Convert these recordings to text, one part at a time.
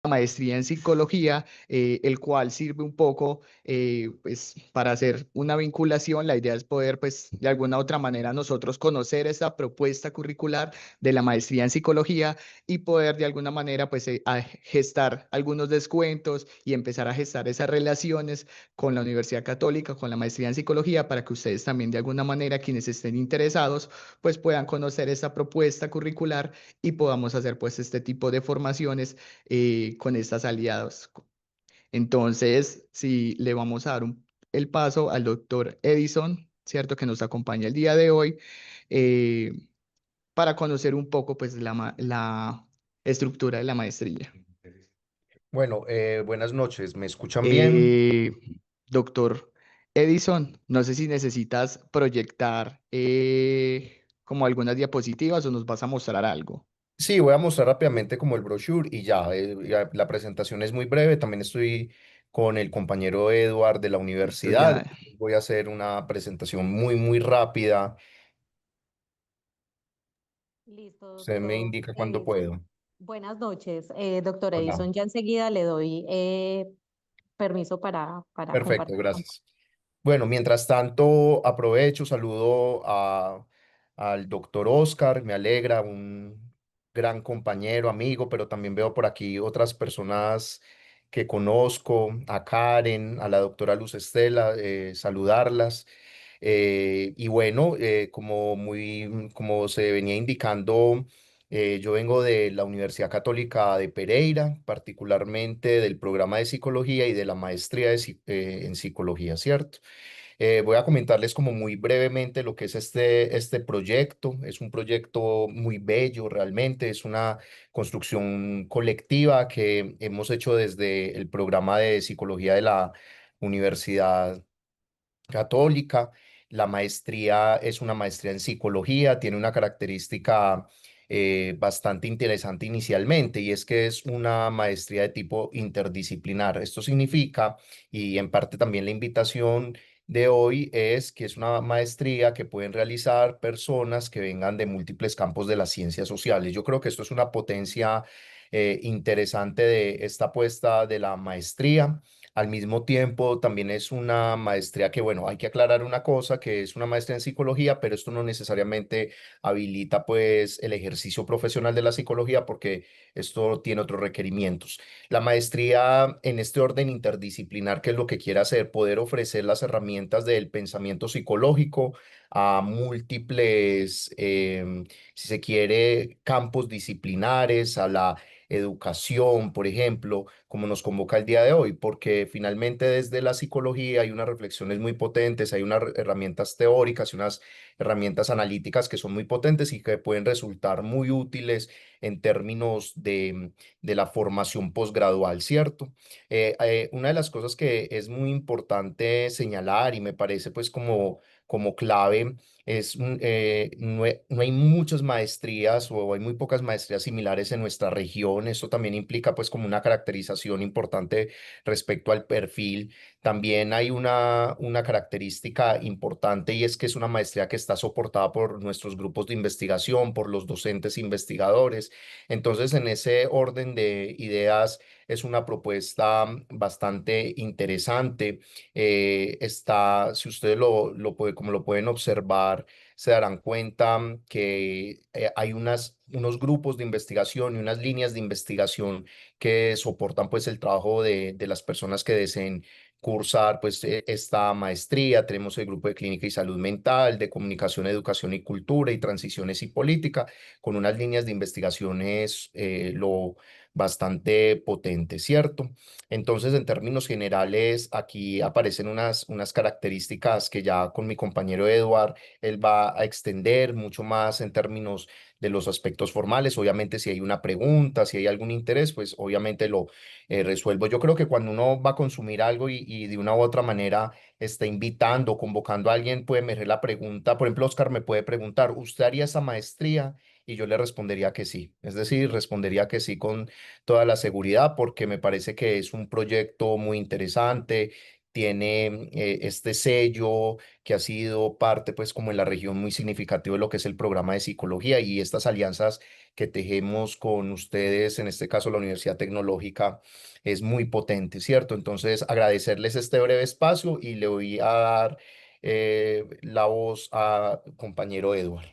maestría en psicología, el cual sirve un poco pues, para hacer una vinculación. La idea es poder, pues, de alguna u otra manera nosotros conocer esta propuesta curricular de la maestría en psicología y poder de alguna manera, pues, gestar algunos descuentos y empezar a gestar esas relaciones con la Universidad Católica, con la maestría en psicología, para que ustedes también de alguna manera, quienes estén interesados, pues puedan conocer esta propuesta curricular y podamos hacer pues este tipo de formaciones con estas aliados. Entonces, si le vamos a dar el paso al doctor Edison, ¿cierto? Que nos acompaña el día de hoy, eh, para conocer un poco, pues, la estructura de la maestría. Bueno, buenas noches, ¿me escuchan bien? Eh, Doctor Edison, no sé si necesitas proyectar como algunas diapositivas o nos vas a mostrar algo. Sí, voy a mostrar rápidamente como el brochure y ya, la presentación es muy breve, también estoy con el compañero Edward de la Entonces universidad, ya, voy a hacer una presentación muy rápida, Listo, usted me doctor indica cuándo Edison. puedo. Buenas noches, doctor Hola. Edison. Ya enseguida le doy permiso para Perfecto, compartir. gracias. Bueno, mientras tanto, aprovecho, saludo al doctor Oscar, me alegra, un gran compañero, amigo, pero también veo por aquí otras personas que conozco, a Karen, a la doctora Luz Estela, saludarlas. Y bueno, como se venía indicando, yo vengo de la Universidad Católica de Pereira, particularmente del programa de psicología y de la maestría en psicología, ¿cierto? Voy a comentarles como muy brevemente lo que es este proyecto. Es un proyecto muy bello realmente, es una construcción colectiva que hemos hecho desde el programa de psicología de la Universidad Católica. La maestría es una maestría en psicología, tiene una característica bastante interesante inicialmente y es que es una maestría de tipo interdisciplinar. Esto significa, y en parte también la invitación de hoy es que es una maestría que pueden realizar personas que vengan de múltiples campos de las ciencias sociales. Yo creo que esto es una potencia interesante de esta apuesta de la maestría. Al mismo tiempo, también es una maestría que, bueno, hay que aclarar una cosa, que es una maestría en psicología, pero esto no necesariamente habilita pues el ejercicio profesional de la psicología porque esto tiene otros requerimientos. La maestría en este orden interdisciplinar, ¿qué es lo que quiere hacer? Poder ofrecer las herramientas del pensamiento psicológico a múltiples, si se quiere, campos disciplinares, a la educación, por ejemplo, como nos convoca el día de hoy, porque finalmente desde la psicología hay unas reflexiones muy potentes, hay unas herramientas teóricas y unas herramientas analíticas que son muy potentes y que pueden resultar muy útiles en términos de la formación posgradual, ¿cierto? Una de las cosas que es muy importante señalar y me parece pues como clave es, no hay muchas maestrías o hay muy pocas maestrías similares en nuestra región. Esto también implica pues como una caracterización importante respecto al perfil. También hay una característica importante y es que es una maestría que está soportada por nuestros grupos de investigación, por los docentes investigadores. Entonces, en ese orden de ideas, es una propuesta bastante interesante. Si ustedes como lo pueden observar, se darán cuenta que hay unos grupos de investigación y unas líneas de investigación que soportan pues el trabajo de las personas que deseen cursar pues esta maestría. Tenemos el grupo de clínica y salud mental, de comunicación, educación y cultura y transiciones y política, con unas líneas de investigaciones lo bastante potentes, ¿cierto? Entonces, en términos generales, aquí aparecen unas características que ya con mi compañero Eduard, él va a extender mucho más en términos de los aspectos formales. Obviamente, si hay una pregunta, si hay algún interés, pues obviamente lo resuelvo. Yo creo que cuando uno va a consumir algo y de una u otra manera está invitando, convocando a alguien, puede emerger la pregunta. Por ejemplo, Oscar me puede preguntar, ¿usted haría esa maestría? Y yo le respondería que sí. Es decir, respondería que sí con toda la seguridad porque me parece que es un proyecto muy interesante. Tiene este sello que ha sido parte, pues, como en la región muy significativo de lo que es el programa de psicología y estas alianzas que tejemos con ustedes, en este caso la Universidad Tecnológica, es muy potente, ¿cierto? Entonces, agradecerles este breve espacio y le voy a dar la voz a compañero Edward.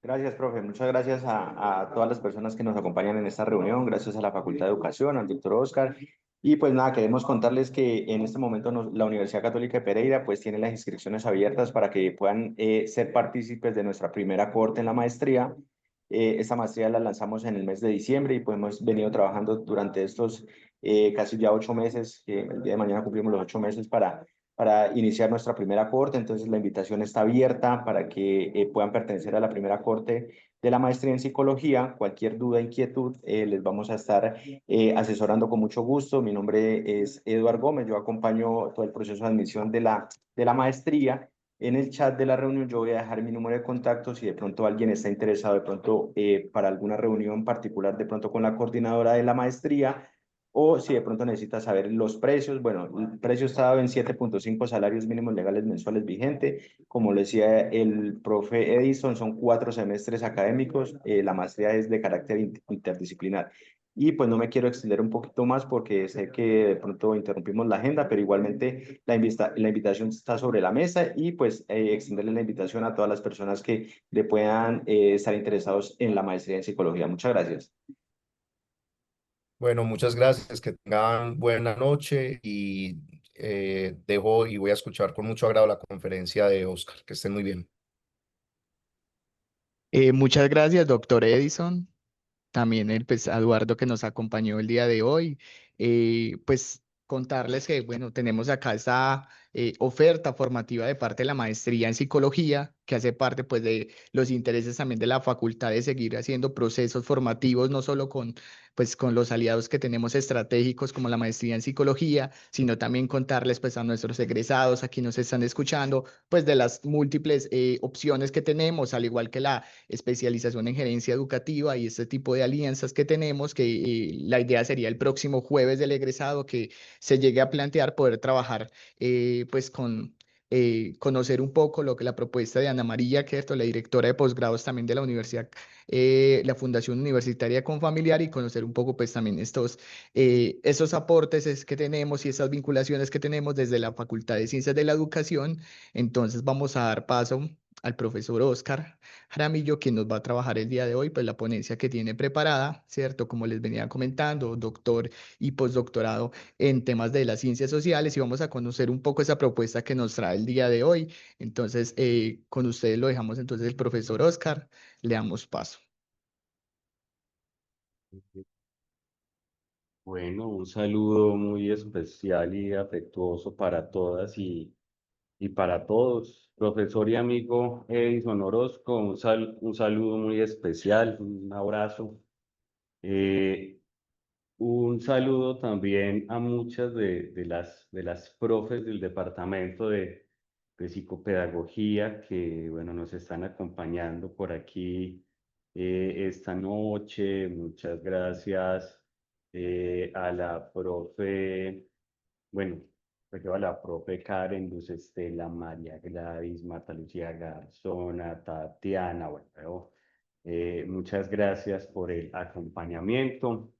Gracias, profe. Muchas gracias a todas las personas que nos acompañan en esta reunión, gracias a la Facultad de Educación, al doctor Oscar. Y pues nada, queremos contarles que en este momento la Universidad Católica de Pereira pues tiene las inscripciones abiertas para que puedan ser partícipes de nuestra primera cohorte en la maestría. Esta maestría la lanzamos en el mes de diciembre y pues hemos venido trabajando durante estos casi ya 8 meses, que el día de mañana cumplimos los 8 meses para iniciar nuestra primera corte. Entonces la invitación está abierta para que puedan pertenecer a la primera corte de la maestría en psicología. Cualquier duda, inquietud, les vamos a estar asesorando con mucho gusto. Mi nombre es Eduard Gómez, yo acompaño todo el proceso de admisión de la maestría. En el chat de la reunión yo voy a dejar mi número de contacto si de pronto alguien está interesado de pronto para alguna reunión particular de pronto con la coordinadora de la maestría, o si de pronto necesitas saber los precios. Bueno, el precio está dado en 7.5 salarios mínimos legales mensuales vigente. Como lo decía el profe Edison, son 4 semestres académicos. La maestría es de carácter interdisciplinar. Y pues no me quiero extender un poquito más porque sé que de pronto interrumpimos la agenda, pero igualmente la invitación está sobre la mesa y pues extenderle la invitación a todas las personas que le puedan estar interesados en la maestría en psicología. Muchas gracias. Bueno, muchas gracias, que tengan buena noche y dejo y voy a escuchar con mucho agrado la conferencia de Oscar. Que estén muy bien. Muchas gracias, doctor Edison. También el pues, a Eduardo que nos acompañó el día de hoy. Pues contarles que, bueno, tenemos acá esta oferta formativa de parte de la maestría en psicología, que hace parte pues de los intereses también de la facultad de seguir haciendo procesos formativos, no solo pues, con los aliados que tenemos estratégicos como la maestría en psicología, sino también contarles pues a nuestros egresados, aquí nos están escuchando, pues de las múltiples opciones que tenemos, al igual que la especialización en gerencia educativa y este tipo de alianzas que tenemos, que la idea sería el próximo jueves del egresado que se llegue a plantear poder trabajar pues con conocer un poco lo que la propuesta de Ana María Querto, la directora de posgrados también de la universidad, la Fundación Universitaria Confamiliar, y conocer un poco pues también estos aportes que tenemos y esas vinculaciones que tenemos desde la Facultad de Ciencias de la Educación. Entonces vamos a dar paso al profesor Oscar Jaramillo, quien nos va a trabajar el día de hoy, pues la ponencia que tiene preparada, ¿cierto? Como les venía comentando, doctor y postdoctorado en temas de las ciencias sociales, y vamos a conocer un poco esa propuesta que nos trae el día de hoy. Entonces, con ustedes lo dejamos entonces el profesor Oscar, le damos paso. Bueno, un saludo muy especial y afectuoso para todas y para todos. Profesor y amigo Edison Orozco, un saludo muy especial, un abrazo. Eh, un saludo también a muchas de las profes del departamento de psicopedagogía que, bueno, nos están acompañando por aquí esta noche. Muchas gracias a la profe, bueno, a la profe Karen, Luz Estela, María Gladys, Marta Lucía Garzona, Tatiana, bueno, muchas gracias por el acompañamiento.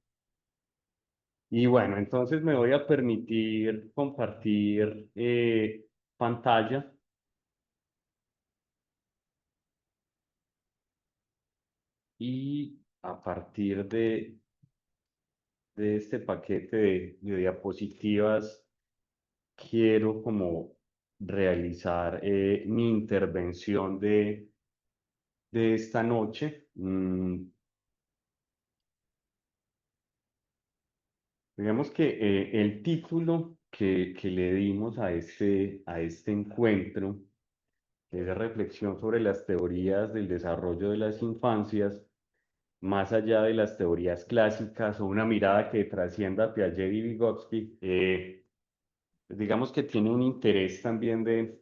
Y bueno, entonces me voy a permitir compartir pantalla y a partir de este paquete de diapositivas quiero como realizar mi intervención de esta noche. Digamos que el título que le dimos a este encuentro es reflexión sobre las teorías del desarrollo de las infancias, más allá de las teorías clásicas o una mirada que trascienda a Piaget y Vygotsky. Pues digamos que tiene un interés también de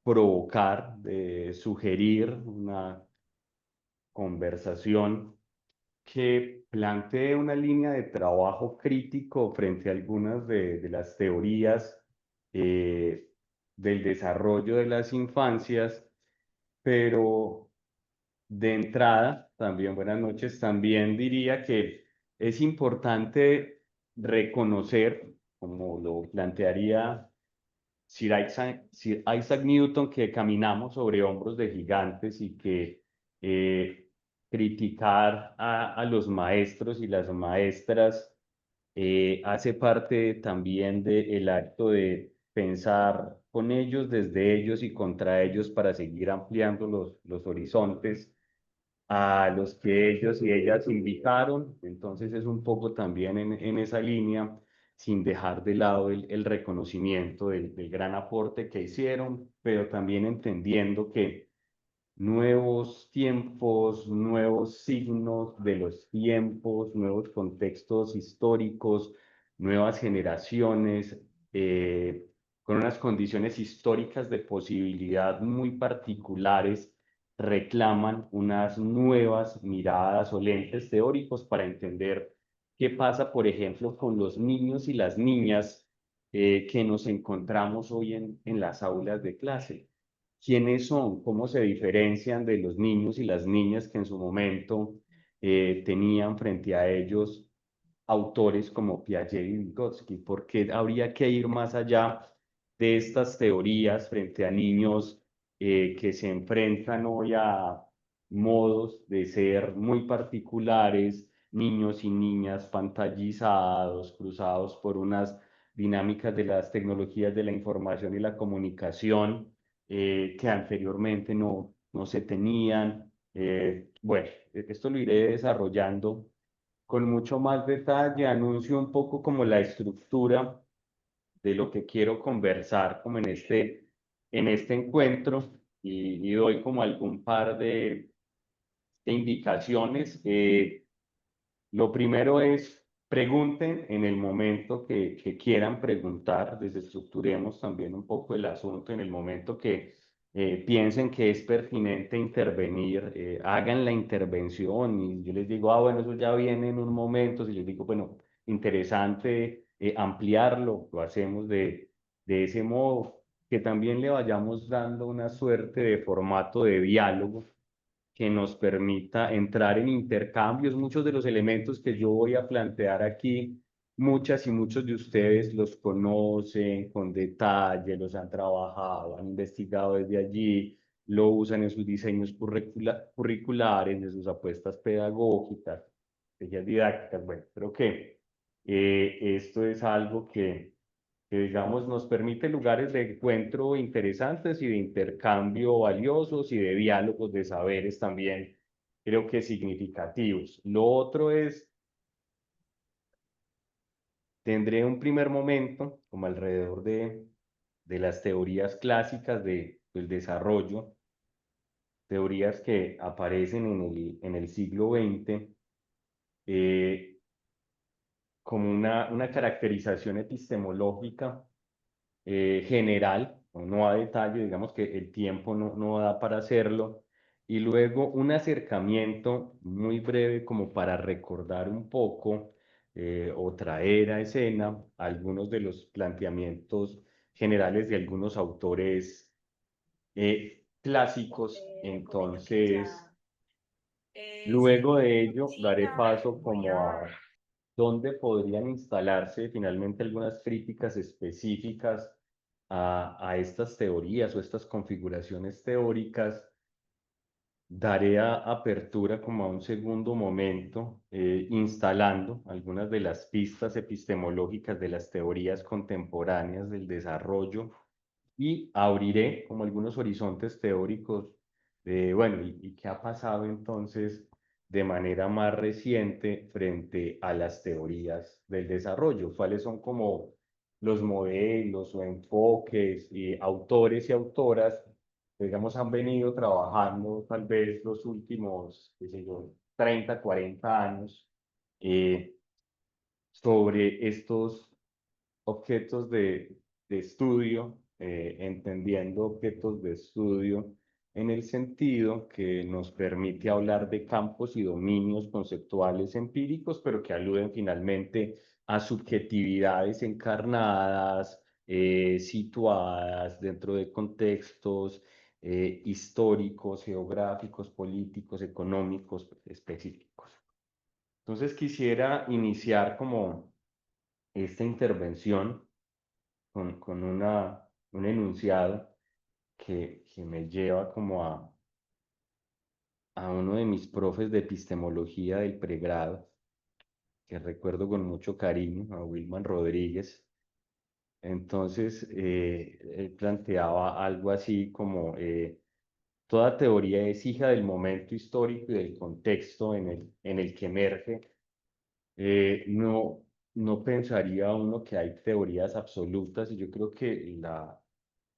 provocar, de sugerir una conversación que plantee una línea de trabajo crítico frente a algunas de las teorías eh, del desarrollo de las infancias, pero de entrada también buenas noches. También diría que es importante reconocer, como lo plantearía Sir Isaac Newton, que caminamos sobre hombros de gigantes y que criticar a los maestros y las maestras hace parte también del acto de pensar con ellos, desde ellos y contra ellos para seguir ampliando los horizontes a los que ellos y ellas invitaron. Entonces es un poco también en esa línea, sin dejar de lado el reconocimiento del gran aporte que hicieron, pero también entendiendo que nuevos tiempos, nuevos signos de los tiempos, nuevos contextos históricos, nuevas generaciones, con unas condiciones históricas de posibilidad muy particulares, reclaman unas nuevas miradas o lentes teóricos para entender qué pasa, por ejemplo, con los niños y las niñas que nos encontramos hoy en las aulas de clase. ¿Quiénes son? ¿Cómo se diferencian de los niños y las niñas que en su momento tenían frente a ellos autores como Piaget y Vygotsky? ¿Por qué habría que ir más allá de estas teorías frente a niños que se enfrentan hoy a modos de ser muy particulares, niños y niñas pantallizados, cruzados por unas dinámicas de las tecnologías de la información y la comunicación que anteriormente no se tenían? Bueno, esto lo iré desarrollando con mucho más detalle. Anuncio un poco como la estructura de lo que quiero conversar como en este encuentro y doy como algún par de indicaciones. Lo primero es pregunten en el momento que quieran preguntar, desestructuremos también un poco el asunto en el momento que piensen que es pertinente intervenir, hagan la intervención y yo les digo, bueno, eso ya viene en un momento, si les digo, bueno, interesante ampliarlo, lo hacemos de ese modo, que también le vayamos dando una suerte de formato de diálogo que nos permita entrar en intercambios. Muchos de los elementos que yo voy a plantear aquí, muchas y muchos de ustedes los conocen con detalle, los han trabajado, han investigado desde allí, lo usan en sus diseños curriculares, en sus apuestas pedagógicas, estrategias didácticas. Bueno, creo que esto es algo que digamos nos permite lugares de encuentro interesantes y de intercambio valiosos y de diálogos de saberes también, creo que significativos. Lo otro es, tendré un primer momento como alrededor de las teorías clásicas del desarrollo, teorías que aparecen en el siglo XX, como una caracterización epistemológica general, no a detalle, digamos que el tiempo no da para hacerlo, y luego un acercamiento muy breve como para recordar un poco o traer a escena algunos de los planteamientos generales de algunos autores clásicos. Entonces, luego de ello, daré paso como a dónde podrían instalarse finalmente algunas críticas específicas a estas teorías o estas configuraciones teóricas. Daré apertura como a un segundo momento, instalando algunas de las pistas epistemológicas de las teorías contemporáneas del desarrollo y abriré como algunos horizontes teóricos de, bueno, y qué ha pasado entonces de manera más reciente frente a las teorías del desarrollo, cuáles son como los modelos o enfoques y autores y autoras que, digamos, han venido trabajando tal vez los últimos, qué sé yo, 30, 40 años eh, sobre estos objetos de estudio, entendiendo objetos de estudio en el sentido que nos permite hablar de campos y dominios conceptuales empíricos, pero que aluden finalmente a subjetividades encarnadas, situadas dentro de contextos históricos, geográficos, políticos, económicos específicos. Entonces quisiera iniciar como esta intervención con un enunciado que me lleva como a uno de mis profes de epistemología del pregrado, que recuerdo con mucho cariño, a Wilman Rodríguez. Entonces, él planteaba algo así como toda teoría es hija del momento histórico y del contexto en el que emerge. No, no pensaría uno que hay teorías absolutas, y yo creo que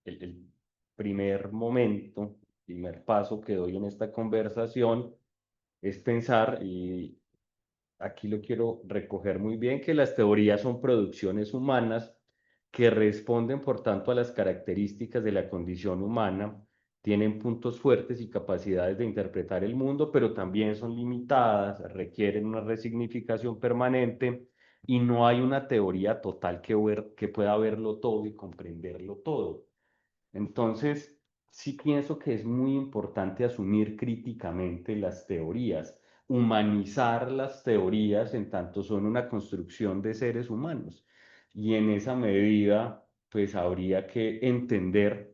el primer momento, primer paso que doy en esta conversación es pensar, y aquí lo quiero recoger muy bien, que las teorías son producciones humanas que responden, por tanto, a las características de la condición humana, tienen puntos fuertes y capacidades de interpretar el mundo, pero también son limitadas, requieren una resignificación permanente y no hay una teoría total que pueda verlo todo y comprenderlo todo. Entonces, sí pienso que es muy importante asumir críticamente las teorías, humanizar las teorías en tanto son una construcción de seres humanos. Y en esa medida, pues habría que entender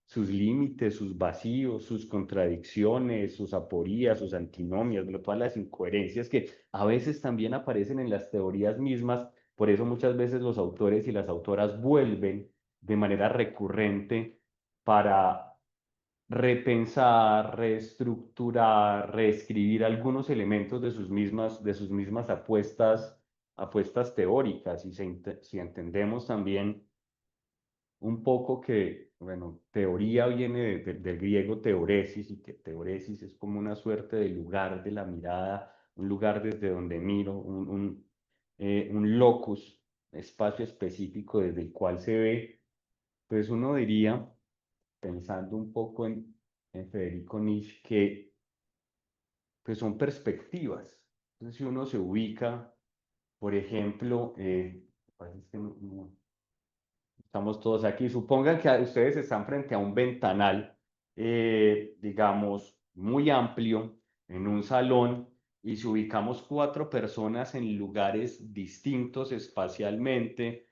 sus límites, sus vacíos, sus contradicciones, sus aporías, sus antinomias, todas las incoherencias que a veces también aparecen en las teorías mismas. Por eso muchas veces los autores y las autoras vuelven de manera recurrente para repensar, reestructurar, reescribir algunos elementos de sus mismas apuestas teóricas. Y si entendemos también un poco que, bueno, teoría viene del griego teoresis, y que teoresis es como una suerte de lugar de la mirada, un lugar desde donde miro, un locus, espacio específico desde el cual se ve. Pues uno diría, pensando un poco en Federico Nietzsche, que pues son perspectivas. Entonces, si uno se ubica, por ejemplo, es que estamos todos aquí, supongan que ustedes están frente a un ventanal, digamos, muy amplio, en un salón, y si ubicamos 4 personas en lugares distintos espacialmente,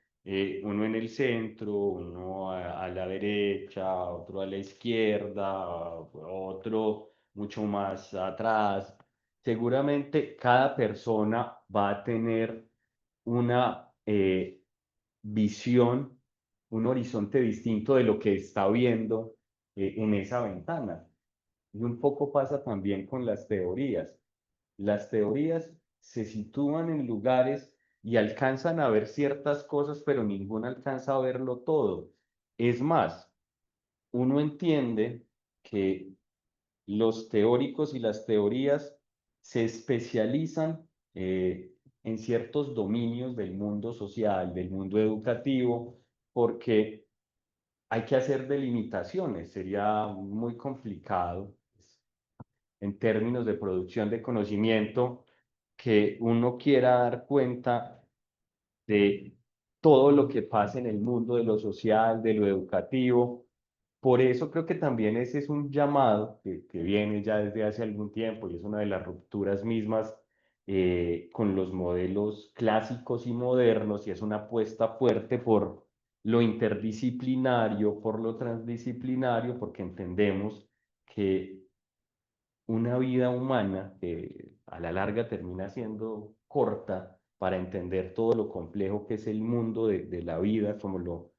uno en el centro, uno a la derecha, otro a la izquierda, otro mucho más atrás. Seguramente cada persona va a tener una visión, un horizonte distinto de lo que está viendo en esa ventana. Y un poco pasa también con las teorías. Las teorías se sitúan en lugares y alcanzan a ver ciertas cosas, pero ninguna alcanza a verlo todo. Es más, uno entiende que los teóricos y las teorías se especializan en ciertos dominios del mundo social, del mundo educativo, porque hay que hacer delimitaciones. Sería muy complicado, pues, en términos de producción de conocimiento, que uno quiera dar cuenta de todo lo que pasa en el mundo de lo social, de lo educativo. Por eso creo que también ese es un llamado que viene ya desde hace algún tiempo, y es una de las rupturas mismas con los modelos clásicos y modernos, y es una apuesta fuerte por lo interdisciplinario, por lo transdisciplinario, porque entendemos que una vida humana que a la larga termina siendo corta para entender todo lo complejo que es el mundo de la vida, como lo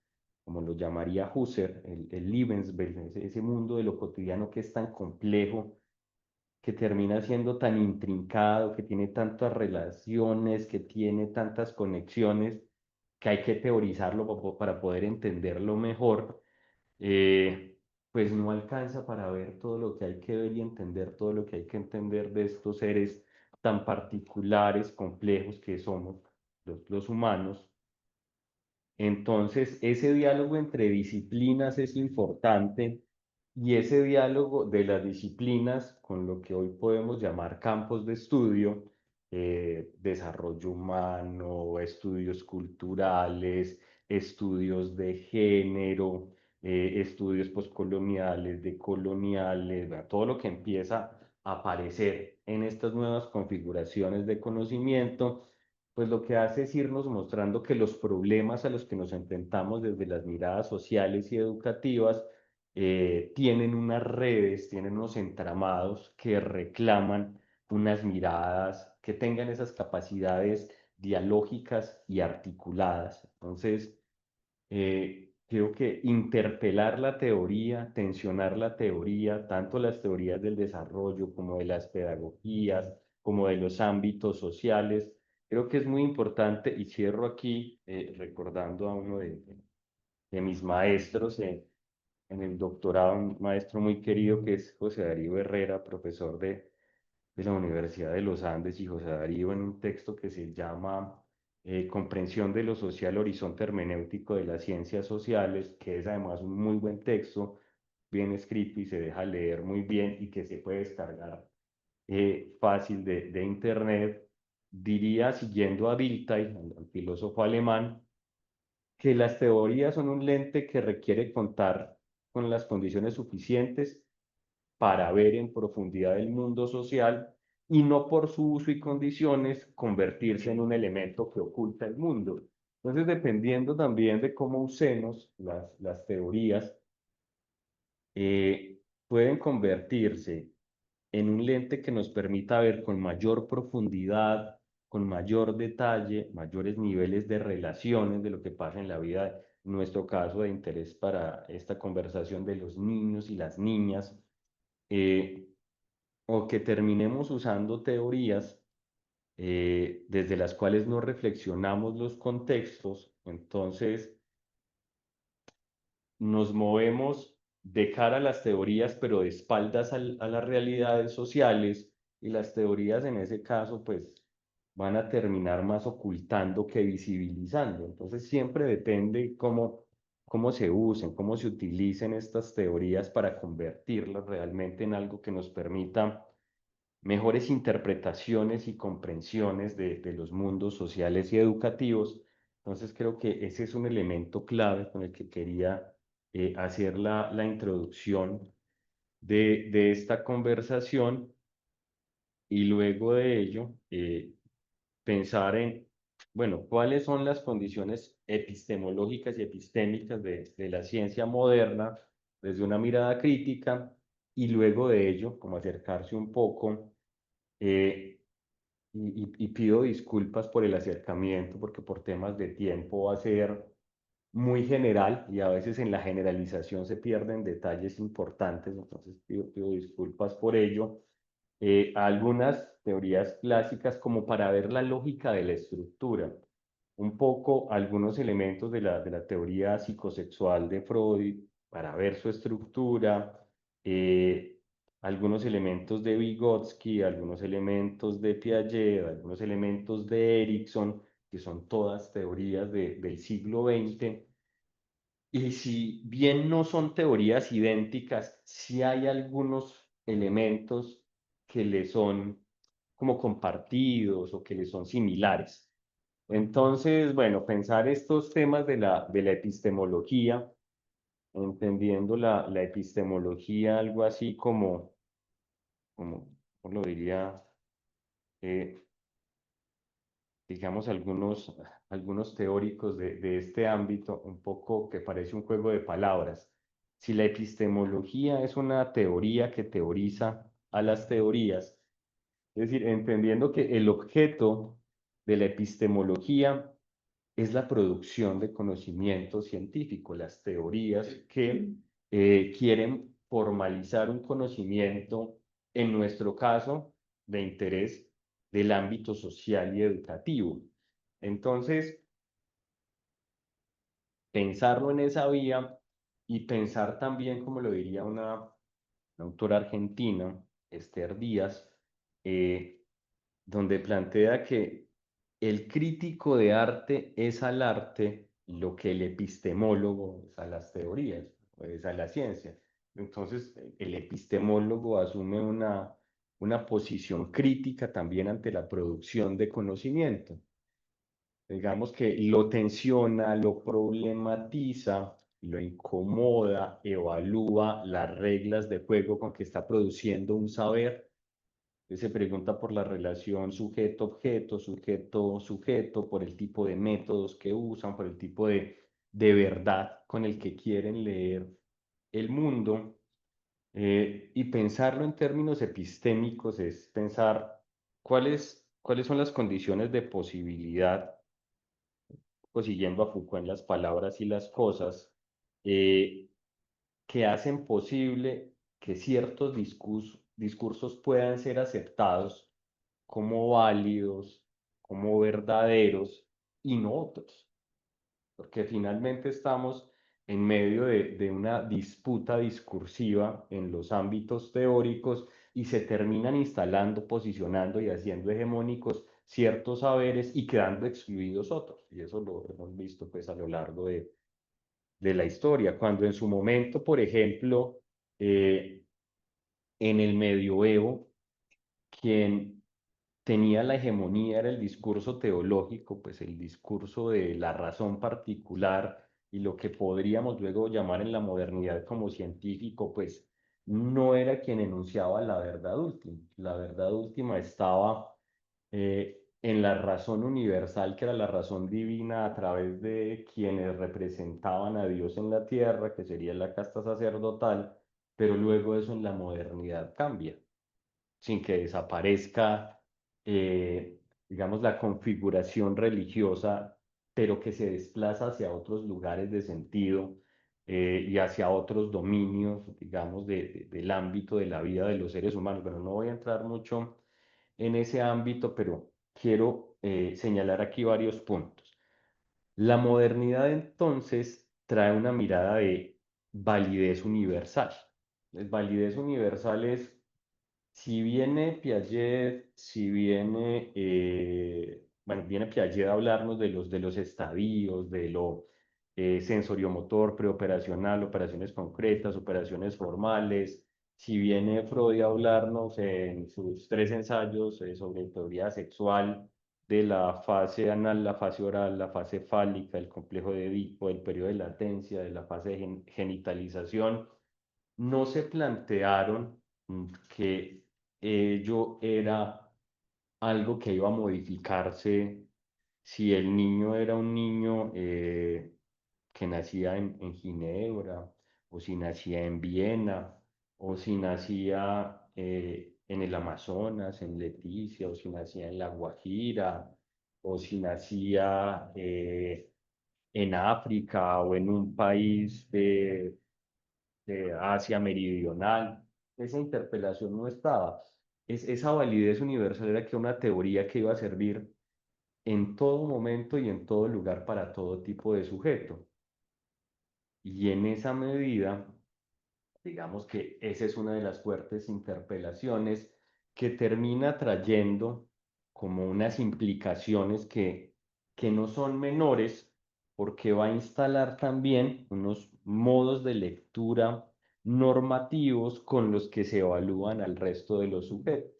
llamaría Husserl, el Lebenswelt, ese mundo de lo cotidiano que es tan complejo, que termina siendo tan intrincado, que tiene tantas relaciones, que tiene tantas conexiones, que hay que teorizarlo para poder entenderlo mejor. Pues no alcanza para ver todo lo que hay que ver y entender todo lo que hay que entender de estos seres tan particulares, complejos que somos los humanos. Entonces, ese diálogo entre disciplinas es importante, y ese diálogo de las disciplinas con lo que hoy podemos llamar campos de estudio, desarrollo humano, estudios culturales, estudios de género, estudios postcoloniales, decoloniales, todo lo que empieza a aparecer en estas nuevas configuraciones de conocimiento, pues lo que hace es irnos mostrando que los problemas a los que nos enfrentamos desde las miradas sociales y educativas tienen unas redes, tienen unos entramados que reclaman unas miradas que tengan esas capacidades dialógicas y articuladas. Entonces, creo que interpelar la teoría, tensionar la teoría, tanto las teorías del desarrollo como de las pedagogías, como de los ámbitos sociales, creo que es muy importante y cierro aquí recordando a uno de mis maestros en el doctorado, un maestro muy querido que es José Darío Herrera, profesor de la Universidad de los Andes, y José Darío en un texto que se llama Comprensión de lo social, horizonte hermenéutico de las ciencias sociales, que es además un muy buen texto, bien escrito y se deja leer muy bien y que se puede descargar fácil de internet. Diría, siguiendo a Dilthey, al filósofo alemán, que las teorías son un lente que requiere contar con las condiciones suficientes para ver en profundidad el mundo social y no por su uso y condiciones convertirse en un elemento que oculta el mundo. Entonces, dependiendo también de cómo usemos las teorías, pueden convertirse en un lente que nos permita ver con mayor profundidad, con mayor detalle, mayores niveles de relaciones de lo que pasa en la vida, en nuestro caso de interés para esta conversación de los niños y las niñas, eh, o que terminemos usando teorías desde las cuales no reflexionamos los contextos. Entonces nos movemos de cara a las teorías, pero de espaldas a las realidades sociales, y las teorías en ese caso, pues, van a terminar más ocultando que visibilizando. Entonces, siempre depende cómo se usen, cómo se utilicen estas teorías para convertirlas realmente en algo que nos permita mejores interpretaciones y comprensiones de los mundos sociales y educativos. Entonces creo que ese es un elemento clave con el que quería hacer la introducción de esta conversación, y luego de ello pensar en, bueno, cuáles son las condiciones epistemológicas y epistémicas de la ciencia moderna desde una mirada crítica, y luego de ello, como acercarse un poco y pido disculpas por el acercamiento, porque por temas de tiempo va a ser muy general y a veces en la generalización se pierden detalles importantes, entonces pido disculpas por ello. Algunas teorías clásicas como para ver la lógica de la estructura, un poco algunos elementos de la teoría psicosexual de Freud para ver su estructura, eh, algunos elementos de Vygotsky, algunos elementos de Piaget, algunos elementos de Erikson, que son todas teorías del siglo XX. Y si bien no son teorías idénticas, sí hay algunos elementos que le son como compartidos o que le son similares. Entonces, bueno, pensar estos temas de la epistemología, entendiendo la epistemología algo así ¿cómo lo diría? Eh, digamos, algunos teóricos de este ámbito, un poco que parece un juego de palabras. Si la epistemología es una teoría que teoriza a las teorías, es decir, entendiendo que el objeto de la epistemología es la producción de conocimiento científico, las teorías que quieren formalizar un conocimiento, en nuestro caso, de interés del ámbito social y educativo. Entonces, pensarlo en esa vía y pensar también, como lo diría una autora argentina, Esther Díaz, eh, donde plantea que el crítico de arte es al arte lo que el epistemólogo es a las teorías, es a la ciencia. Entonces, el epistemólogo asume una posición crítica también ante la producción de conocimiento. Digamos que lo tensiona, lo problematiza, lo incomoda, evalúa las reglas de juego con que está produciendo un saber. Se pregunta por la relación sujeto-objeto, sujeto-sujeto, por el tipo de métodos que usan, por el tipo de verdad con el que quieren leer el mundo. Y pensarlo en términos epistémicos es pensar cuáles son las condiciones de posibilidad, pues siguiendo a Foucault en las palabras y las cosas, eh, que hacen posible que ciertos discursos puedan ser aceptados como válidos, como verdaderos y no otros, porque finalmente estamos en medio de una disputa discursiva en los ámbitos teóricos y se terminan instalando, posicionando y haciendo hegemónicos ciertos saberes y quedando excluidos otros. Y eso lo hemos visto pues a lo largo de la historia, cuando en su momento, por ejemplo, eh, en el medioevo, quien tenía la hegemonía era el discurso teológico, pues el discurso de la razón particular y lo que podríamos luego llamar en la modernidad como científico, pues no era quien enunciaba la verdad última. La verdad última estaba en la razón universal, que era la razón divina a través de quienes representaban a Dios en la tierra, que sería la casta sacerdotal, pero luego eso en la modernidad cambia sin que desaparezca, digamos, la configuración religiosa, pero que se desplaza hacia otros lugares de sentido y hacia otros dominios, digamos, del ámbito de la vida de los seres humanos. Bueno, no voy a entrar mucho en ese ámbito, pero quiero señalar aquí varios puntos. La modernidad entonces trae una mirada de validez universal. La validez universal es si viene Piaget, si viene, bueno, viene Piaget a hablarnos de los estadios, de lo sensoriomotor, preoperacional, operaciones concretas, operaciones formales, si viene Freud a hablarnos en sus 3 ensayos sobre teoría sexual, de la fase anal, la fase oral, la fase fálica, el complejo de Edipo, el periodo de latencia, de la fase de genitalización, no se plantearon que ello era algo que iba a modificarse si el niño era un niño que nacía en Ginebra, o si nacía en Viena, o si nacía en el Amazonas, en Leticia, o si nacía en La Guajira, o si nacía en África o en un país de Asia Meridional. Esa interpelación no estaba. Esa validez universal era que una teoría que iba a servir en todo momento y en todo lugar para todo tipo de sujeto. Y en esa medida, digamos que esa es una de las fuertes interpelaciones que termina trayendo como unas implicaciones que no son menores, porque va a instalar también unos modos de lectura normativos con los que se evalúan al resto de los sujetos.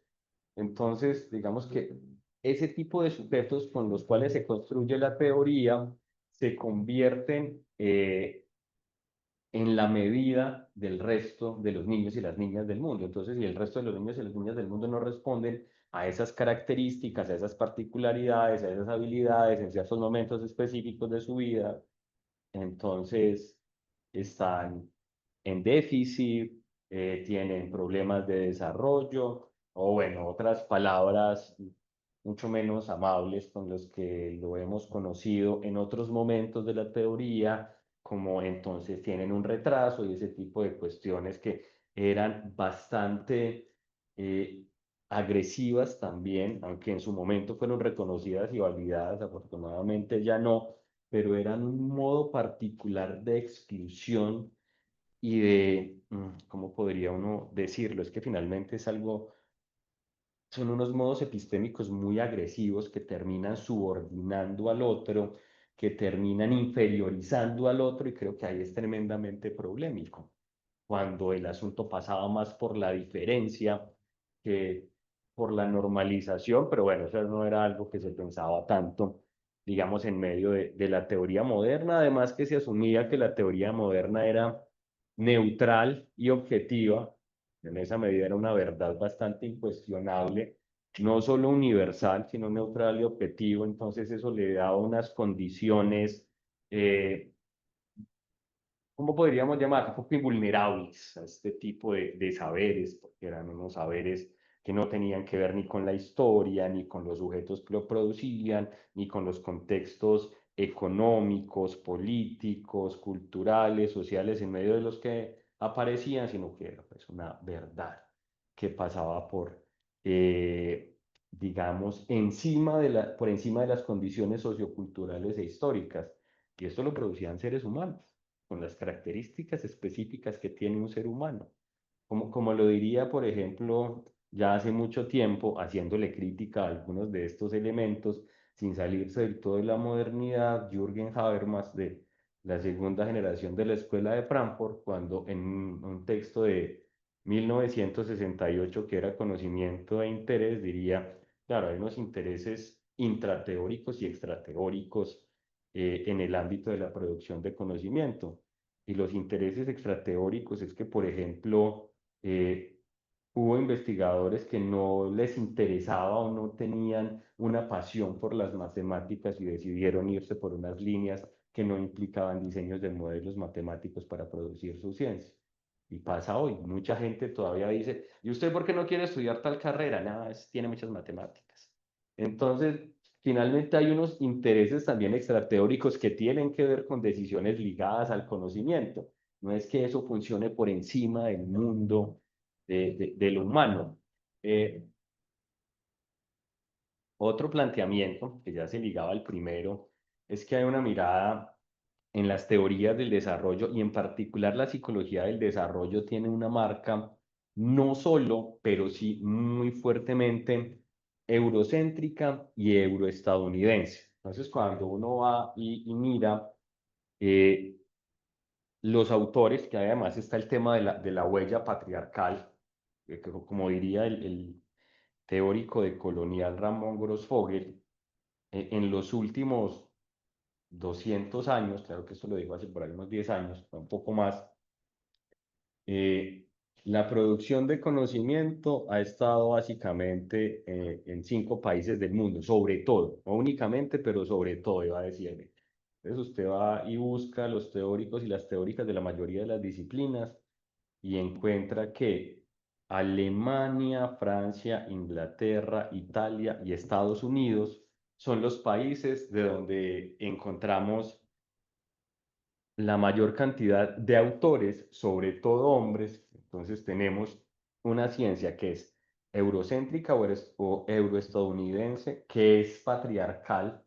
Entonces, digamos que ese tipo de sujetos con los cuales se construye la teoría se convierten en la medida del resto de los niños y las niñas del mundo. Entonces, si el resto de los niños y las niñas del mundo no responden a esas características, a esas particularidades, a esas habilidades en ciertos momentos específicos de su vida, entonces están en déficit, tienen problemas de desarrollo, o bueno, otras palabras mucho menos amables con los que lo hemos conocido en otros momentos de la teoría, como entonces tienen un retraso y ese tipo de cuestiones que eran bastante eh, agresivas también, aunque en su momento fueron reconocidas y validadas, afortunadamente ya no, pero eran un modo particular de exclusión y de, ¿cómo podría uno decirlo? Es que finalmente es algo, son unos modos epistémicos muy agresivos que terminan subordinando al otro, que terminan inferiorizando al otro y creo que ahí es tremendamente problemático. Cuando el asunto pasaba más por la diferencia que por la normalización, pero bueno, eso no era algo que se pensaba tanto digamos, en medio de la teoría moderna, además que se asumía que la teoría moderna era neutral y objetiva, en esa medida era una verdad bastante incuestionable, no solo universal, sino neutral y objetivo, entonces eso le daba unas condiciones, ¿cómo podríamos llamar? Un poco invulnerables a este tipo de saberes, porque eran unos saberes que no tenían que ver ni con la historia, ni con los sujetos que lo producían, ni con los contextos económicos, políticos, culturales, sociales en medio de los que aparecían, sino que era pues una verdad que pasaba por, digamos, por encima de las condiciones socioculturales e históricas. Y esto lo producían seres humanos con las características específicas que tiene un ser humano. Como lo diría, por ejemplo, ya hace mucho tiempo, haciéndole crítica a algunos de estos elementos, sin salirse del todo de la modernidad, Jürgen Habermas, de la segunda generación de la Escuela de Frankfurt, cuando en un texto de 1968, que era conocimiento e interés, diría, claro, hay unos intereses intrateóricos y extrateóricos en el ámbito de la producción de conocimiento. Y los intereses extrateóricos es que, por ejemplo, hubo investigadores que no les interesaba o no tenían una pasión por las matemáticas y decidieron irse por unas líneas que no implicaban diseños de modelos matemáticos para producir su ciencia. Y pasa hoy, mucha gente todavía dice, ¿y usted por qué no quiere estudiar tal carrera? Nada, tiene muchas matemáticas. Entonces, finalmente hay unos intereses también extrateóricos que tienen que ver con decisiones ligadas al conocimiento. No es que eso funcione por encima del mundo de lo humano. Otro planteamiento, que ya se ligaba al primero, es que hay una mirada en las teorías del desarrollo y en particular la psicología del desarrollo tiene una marca no solo, pero sí muy fuertemente eurocéntrica y euroestadounidense. Entonces, cuando uno va y mira eh, los autores, que además está el tema de la huella patriarcal, que como diría el teórico de colonial Ramón Grossfogel, en los últimos 200 años, claro que esto lo digo hace por ahí unos 10 años, un poco más, eh, la producción de conocimiento ha estado básicamente en 5 países del mundo, sobre todo, no únicamente, pero sobre todo, iba a decirle. Entonces usted va y busca los teóricos y las teóricas de la mayoría de las disciplinas y encuentra que Alemania, Francia, Inglaterra, Italia y Estados Unidos son los países de donde encontramos la mayor cantidad de autores, sobre todo hombres. Entonces tenemos una ciencia que es eurocéntrica o euroestadounidense, que es patriarcal,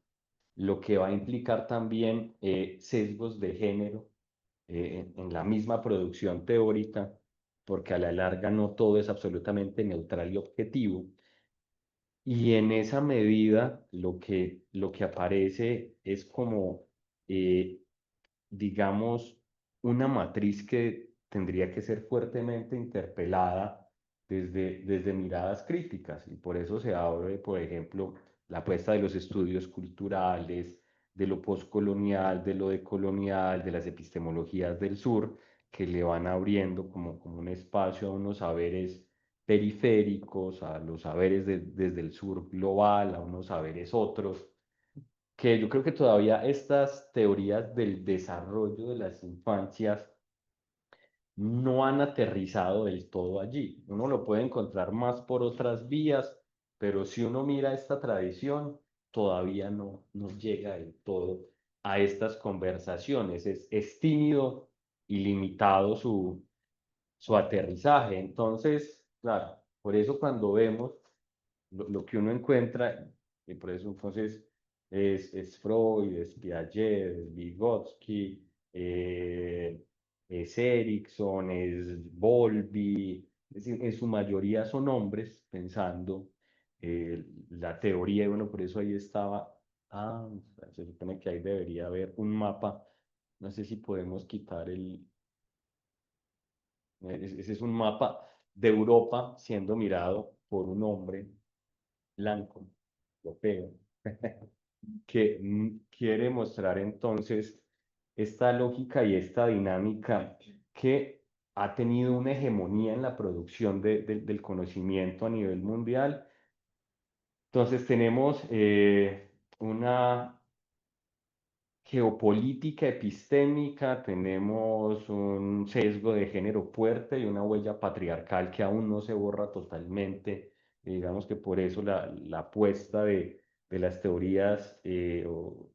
lo que va a implicar también sesgos de género en la misma producción teórica, porque a la larga no todo es absolutamente neutral y objetivo. Y en esa medida lo que aparece es como digamos, una matriz que tendría que ser fuertemente interpelada desde miradas críticas. Y por eso se abre, por ejemplo, la apuesta de los estudios culturales, de lo postcolonial, de lo decolonial, de las epistemologías del sur, que le van abriendo como un espacio a unos saberes periféricos, a los saberes desde el sur global, a unos saberes otros que yo creo que todavía estas teorías del desarrollo de las infancias no han aterrizado del todo allí. Uno lo puede encontrar más por otras vías, pero si uno mira esta tradición, todavía no llega del todo a estas conversaciones. Es tímido y limitado su aterrizaje. Entonces, claro, por eso cuando vemos lo que uno encuentra, y por eso entonces es Freud, es Piaget, es Vygotsky, es Erikson, es Bowlby, es decir, en su mayoría son hombres pensando la teoría, y bueno, por eso ahí estaba, se supone que ahí debería haber un mapa, no sé si podemos quitar ese es un mapa de Europa siendo mirado por un hombre blanco, europeo. que quiere mostrar entonces esta lógica y esta dinámica que ha tenido una hegemonía en la producción del conocimiento a nivel mundial. Entonces tenemos una geopolítica epistémica, tenemos un sesgo de género fuerte y una huella patriarcal que aún no se borra totalmente. Digamos que por eso la apuesta de las teorías o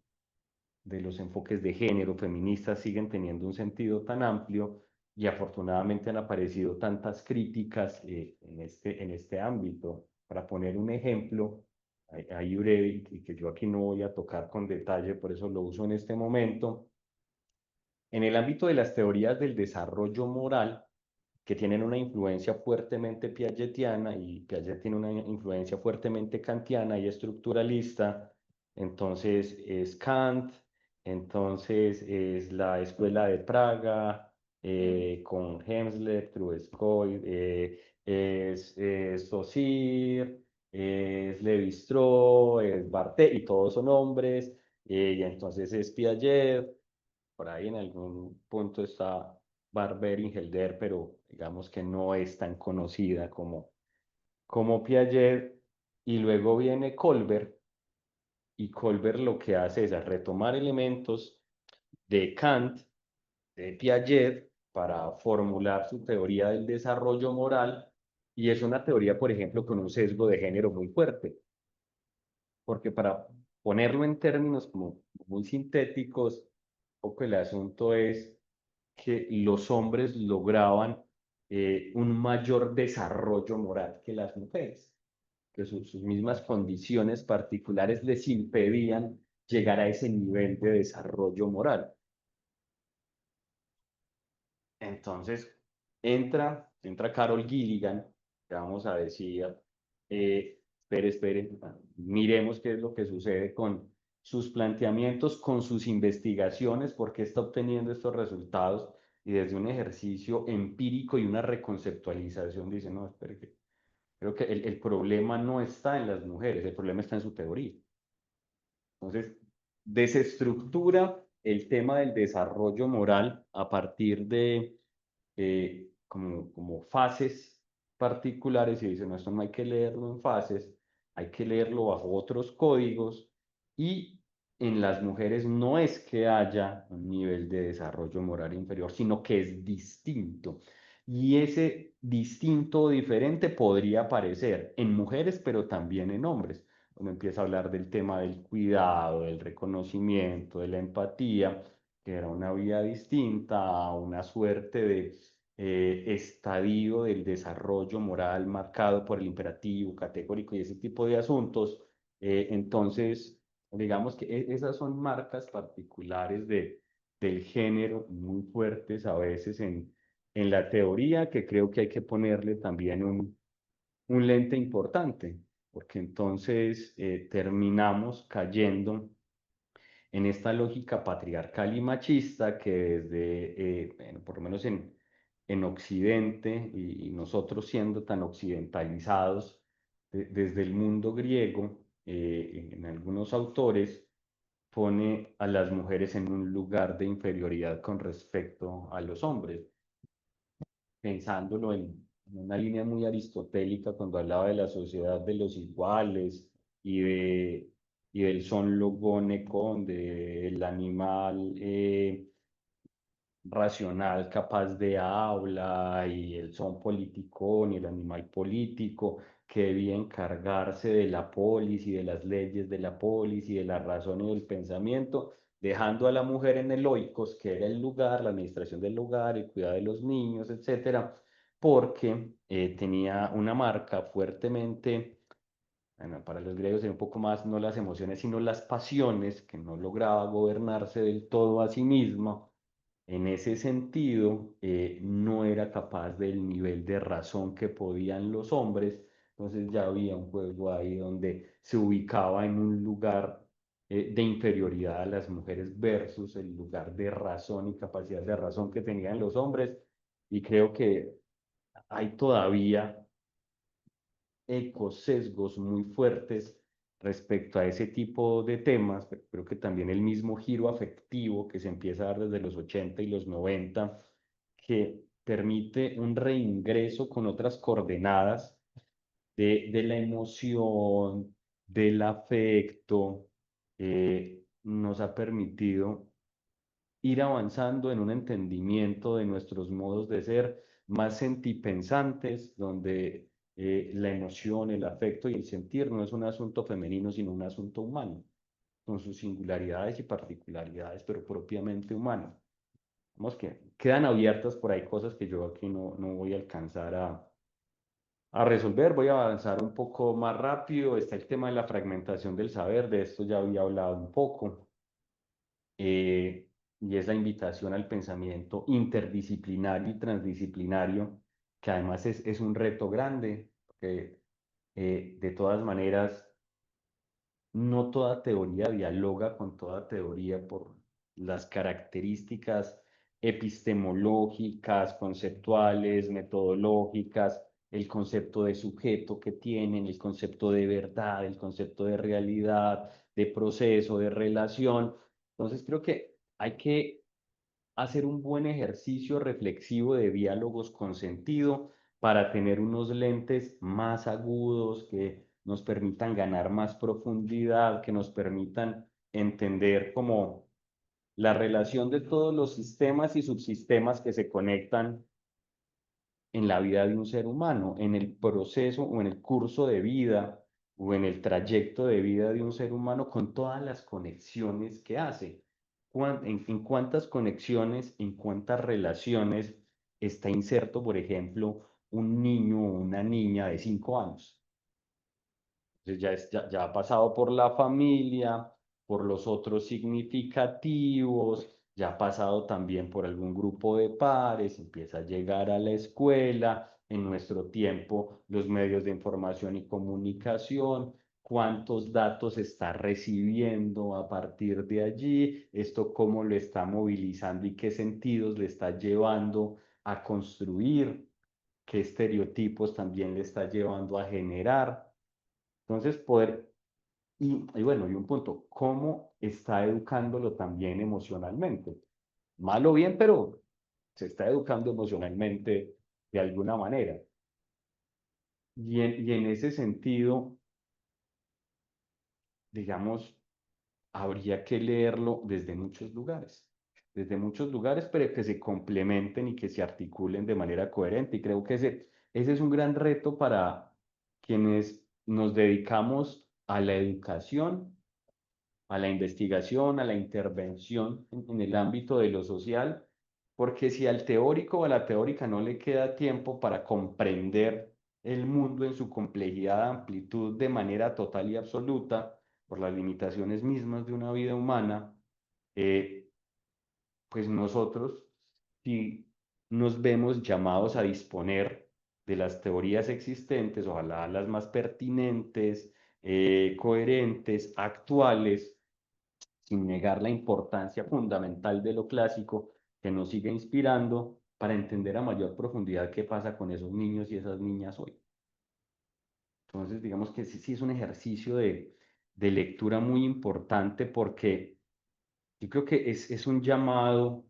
de los enfoques de género feministas siguen teniendo un sentido tan amplio y afortunadamente han aparecido tantas críticas en este ámbito. Para poner un ejemplo, ahí breve y que yo aquí no voy a tocar con detalle, por eso lo uso en este momento, en el ámbito de las teorías del desarrollo moral, que tienen una influencia fuertemente piagetiana y Piaget tiene una influencia fuertemente kantiana y estructuralista, entonces es Kant, entonces es la Escuela de Praga, con Hemslet, Trubetskoy, es Saussure, es Lévi-Strauss, es Barthes, y todos son hombres, y entonces es Piaget, por ahí en algún punto está Barberi Helder, pero digamos que no es tan conocida como Piaget. Y luego viene Colbert, y Colbert lo que hace es retomar elementos de Kant, de Piaget, para formular su teoría del desarrollo moral, y es una teoría, por ejemplo, con un sesgo de género muy fuerte, porque para ponerlo en términos como muy sintéticos, un poco el asunto es que los hombres lograban un mayor desarrollo moral que las mujeres, que sus mismas condiciones particulares les impedían llegar a ese nivel de desarrollo moral. Entonces, entra Carol Gilligan, que vamos a decir, espere, miremos qué es lo que sucede con sus planteamientos, con sus investigaciones, por qué está obteniendo estos resultados, y desde un ejercicio empírico y una reconceptualización dice, no, espere, creo que el problema no está en las mujeres, el problema está en su teoría. Entonces, desestructura el tema del desarrollo moral a partir de como fases particulares y dice, no, esto no hay que leerlo en fases, hay que leerlo bajo otros códigos, y en las mujeres no es que haya un nivel de desarrollo moral inferior, sino que es distinto. Y ese distinto o diferente podría aparecer en mujeres, pero también en hombres. Uno empieza a hablar del tema del cuidado, del reconocimiento, de la empatía, que era una vía distinta a una suerte de estadio del desarrollo moral marcado por el imperativo categórico y ese tipo de asuntos. Entonces, digamos que esas son marcas particulares del género muy fuertes a veces en la teoría, que creo que hay que ponerle también un lente importante, porque entonces terminamos cayendo en esta lógica patriarcal y machista que desde, bueno, por lo menos en Occidente, y nosotros siendo tan occidentalizados desde el mundo griego, en algunos autores pone a las mujeres en un lugar de inferioridad con respecto a los hombres, pensándolo en una línea muy aristotélica cuando hablaba de la sociedad de los iguales y, y del son logone con, del animal racional capaz de habla, y el son politicón y el animal político que debía encargarse de la polis y de las leyes de la polis y de la razón y del pensamiento, dejando a la mujer en el oikos, que era el lugar, la administración del lugar, el cuidado de los niños, etcétera, porque tenía una marca fuertemente, bueno, para los griegos era un poco más no las emociones, sino las pasiones, que no lograba gobernarse del todo a sí misma. En ese sentido, no era capaz del nivel de razón que podían los hombres, entonces ya había un juego ahí donde se ubicaba en un lugar de inferioridad a las mujeres versus el lugar de razón y capacidad de razón que tenían los hombres, y creo que hay todavía ecos, sesgos muy fuertes respecto a ese tipo de temas, pero creo que también el mismo giro afectivo que se empieza a dar desde los 80 y los 90, que permite un reingreso con otras coordenadas de la emoción, del afecto, nos ha permitido ir avanzando en un entendimiento de nuestros modos de ser más sentipensantes, donde la emoción, el afecto y el sentir no es un asunto femenino, sino un asunto humano, con sus singularidades y particularidades, pero propiamente humano. Vamos que quedan abiertas por ahí cosas que yo aquí no voy a alcanzar a resolver. Voy a avanzar un poco más rápido. Está el tema de la fragmentación del saber, de esto ya había hablado un poco. Y es la invitación al pensamiento interdisciplinario y transdisciplinario, que además es un reto grande, porque de todas maneras no toda teoría dialoga con toda teoría por las características epistemológicas, conceptuales, metodológicas, el concepto de sujeto que tienen, el concepto de verdad, el concepto de realidad, de proceso, de relación. Entonces creo que hay que hacer un buen ejercicio reflexivo de diálogos con sentido para tener unos lentes más agudos que nos permitan ganar más profundidad, que nos permitan entender como la relación de todos los sistemas y subsistemas que se conectan en la vida de un ser humano, en el proceso o en el curso de vida o en el trayecto de vida de un ser humano con todas las conexiones que hace. En cuántas conexiones, en cuántas relaciones está inserto, por ejemplo, un niño o una niña de 5 años? Entonces ya ha pasado por la familia, por los otros significativos, ya ha pasado también por algún grupo de pares, empieza a llegar a la escuela, en nuestro tiempo los medios de información y comunicación, cuántos datos está recibiendo a partir de allí, esto cómo lo está movilizando y qué sentidos le está llevando a construir, qué estereotipos también le está llevando a generar. Entonces, y bueno, y un punto, ¿cómo está educándolo también emocionalmente? Mal o bien, pero se está educando emocionalmente de alguna manera. Y en ese sentido, digamos, habría que leerlo desde muchos lugares, pero que se complementen y que se articulen de manera coherente. Y creo que ese es un gran reto para quienes nos dedicamos a la educación, a la investigación, a la intervención en el ámbito de lo social, porque si al teórico o a la teórica no le queda tiempo para comprender el mundo en su complejidad, amplitud, de manera total y absoluta, por las limitaciones mismas de una vida humana, eh, pues nosotros si nos vemos llamados a disponer de las teorías existentes, ojalá las más pertinentes, coherentes, actuales, sin negar la importancia fundamental de lo clásico, que nos sigue inspirando para entender a mayor profundidad qué pasa con esos niños y esas niñas hoy. Entonces, digamos que sí es un ejercicio de lectura muy importante porque yo creo que es un llamado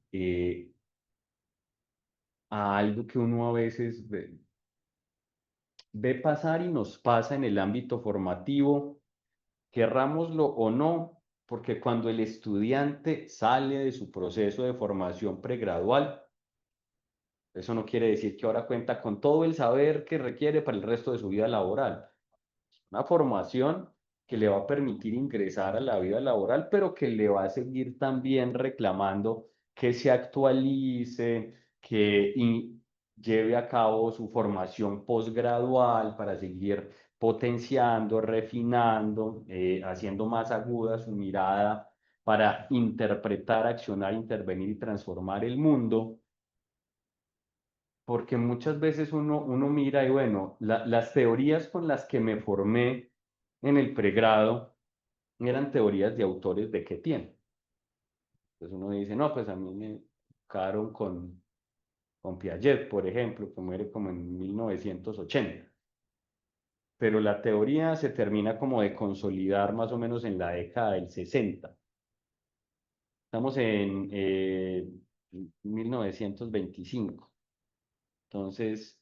a algo que uno a veces ve pasar y nos pasa en el ámbito formativo, querrámoslo o no, porque cuando el estudiante sale de su proceso de formación pregradual, eso no quiere decir que ahora cuenta con todo el saber que requiere para el resto de su vida laboral. Una formación que le va a permitir ingresar a la vida laboral, pero que le va a seguir también reclamando que se actualice, lleve a cabo su formación posgradual para seguir potenciando, refinando, haciendo más aguda su mirada para interpretar, accionar, intervenir y transformar el mundo. Porque muchas veces uno mira y bueno, las teorías con las que me formé en el pregrado eran teorías de autores de qué tiempo. Entonces uno dice, no, pues a mí me educaron con Piaget, por ejemplo, que muere como en 1980. pero la teoría se termina como de consolidar más o menos en la década del 60. Estamos en 1925. Entonces,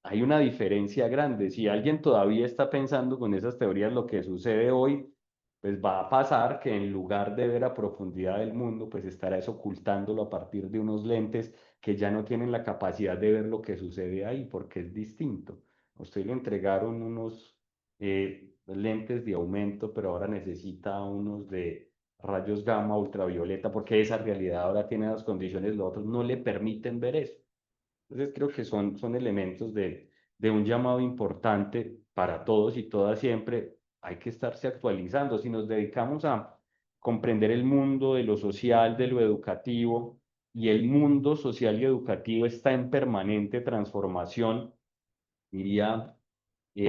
hay una diferencia grande. Si alguien todavía está pensando con esas teorías lo que sucede hoy, pues va a pasar que en lugar de ver a profundidad del mundo, pues estarás ocultándolo a partir de unos lentes que ya no tienen la capacidad de ver lo que sucede ahí, porque es distinto. A usted le entregaron unos lentes de aumento, pero ahora necesita unos de rayos gamma ultravioleta, porque esa realidad ahora tiene las condiciones, los otros no le permiten ver eso. Entonces creo que son elementos de un llamado importante para todos y todas siempre. Hay que estarse actualizando. Si nos dedicamos a comprender el mundo de lo social, de lo educativo, y el mundo social y educativo está en permanente transformación, diría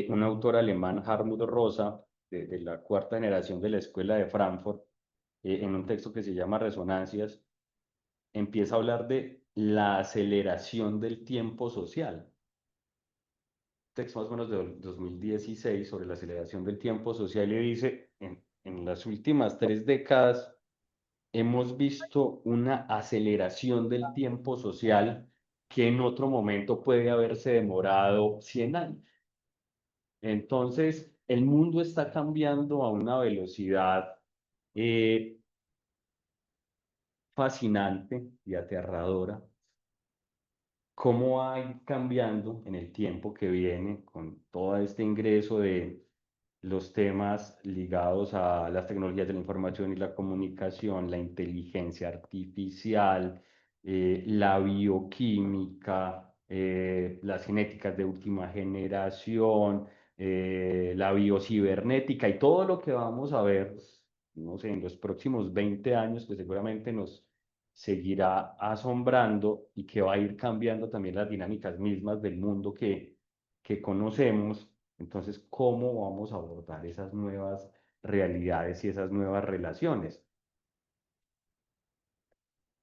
un autor alemán, Hartmut Rosa, de la cuarta generación de la Escuela de Frankfurt, en un texto que se llama Resonancias, empieza a hablar de la aceleración del tiempo social. Texto más o menos de 2016 sobre la aceleración del tiempo social y dice, en las últimas 3 décadas hemos visto una aceleración del tiempo social que en otro momento puede haberse demorado 100 años. Entonces, el mundo está cambiando a una velocidad eh, fascinante y aterradora. Cómo va a ir cambiando en el tiempo que viene con todo este ingreso de los temas ligados a las tecnologías de la información y la comunicación, la inteligencia artificial, la bioquímica, las genéticas de última generación, la biocibernética y todo lo que vamos a ver, no sé, en los próximos 20 años, que seguramente nos seguirá asombrando y que va a ir cambiando también las dinámicas mismas del mundo que conocemos. Entonces, ¿cómo vamos a abordar esas nuevas realidades y esas nuevas relaciones?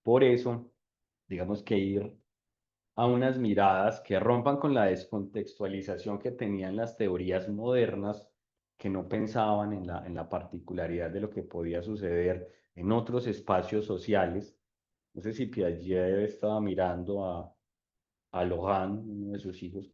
Por eso, digamos que ir a unas miradas que rompan con la descontextualización que tenían las teorías modernas, que no pensaban en la particularidad de lo que podía suceder en otros espacios sociales. No sé si Piaget estaba mirando a Lohan, uno de sus hijos,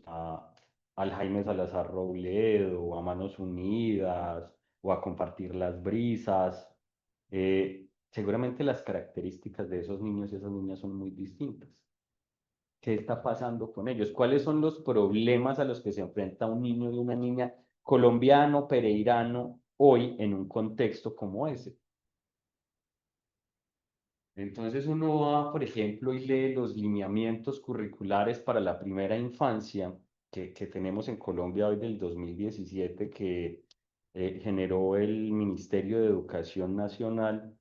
a, al Jaime Salazar Robledo, o a Manos Unidas, o a Compartir las Brisas. Seguramente las características de esos niños y esas niñas son muy distintas. ¿Qué está pasando con ellos? ¿Cuáles son los problemas a los que se enfrenta un niño y una niña colombiano, pereirano, hoy en un contexto como ese? Entonces uno va, por ejemplo, y lee los lineamientos curriculares para la primera infancia que tenemos en Colombia hoy del 2017, que generó el Ministerio de Educación Nacional,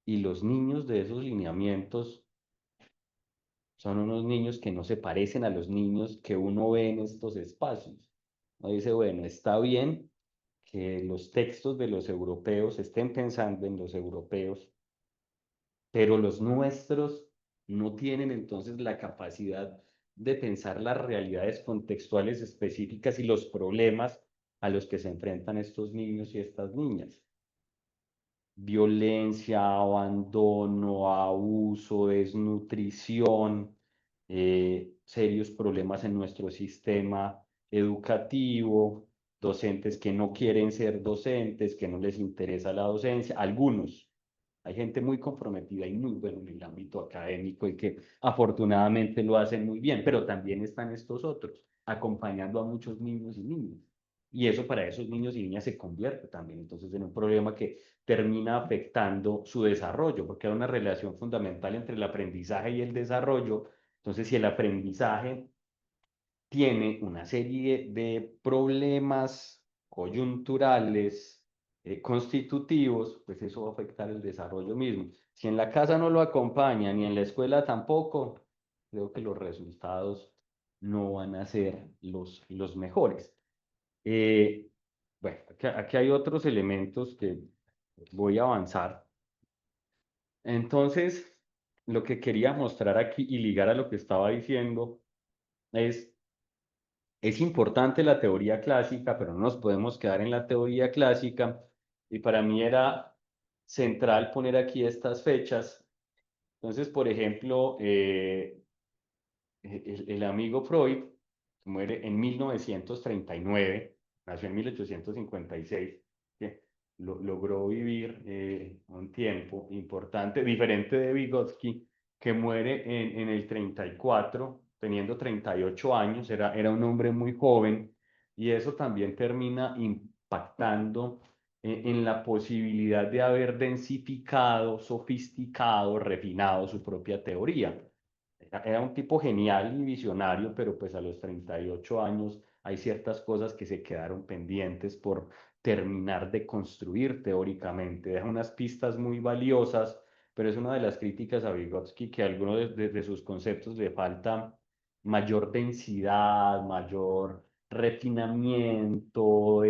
y los niños de esos lineamientos son unos niños que no se parecen a los niños que uno ve en estos espacios. Uno dice, bueno, está bien que los textos de los europeos estén pensando en los europeos, pero los nuestros no tienen entonces la capacidad de pensar las realidades contextuales específicas y los problemas a los que se enfrentan estos niños y estas niñas. Violencia, abandono, abuso, desnutrición, serios problemas en nuestro sistema educativo, docentes que no quieren ser docentes, que no les interesa la docencia, algunos. Hay gente muy comprometida y muy buena en el ámbito académico y que afortunadamente lo hacen muy bien, pero también están estos otros, acompañando a muchos niños y niñas. Y eso para esos niños y niñas se convierte también entonces en un problema que termina afectando su desarrollo, porque hay una relación fundamental entre el aprendizaje y el desarrollo. Entonces, si el aprendizaje tiene una serie de problemas coyunturales, constitutivos, pues eso va a afectar el desarrollo mismo. Si en la casa no lo acompaña, ni en la escuela tampoco, creo que los resultados no van a ser los mejores. bueno, aquí hay otros elementos que voy a avanzar. Entonces, lo que quería mostrar aquí y ligar a lo que estaba diciendo es importante la teoría clásica, pero no nos podemos quedar en la teoría clásica. Y para mí era central poner aquí estas fechas. Entonces, por ejemplo, el amigo Freud muere en 1939, nació en 1856, que logró vivir un tiempo importante, diferente de Vygotsky, que muere en el 34, teniendo 38 años, era un hombre muy joven, y eso también termina impactando en la posibilidad de haber densificado, sofisticado, refinado su propia teoría. Era un tipo genial y visionario, pero pues a los 38 años hay ciertas cosas que se quedaron pendientes por terminar de construir teóricamente. Deja unas pistas muy valiosas, pero es una de las críticas a Vygotsky que a algunos de sus conceptos le falta mayor densidad, mayor refinamiento,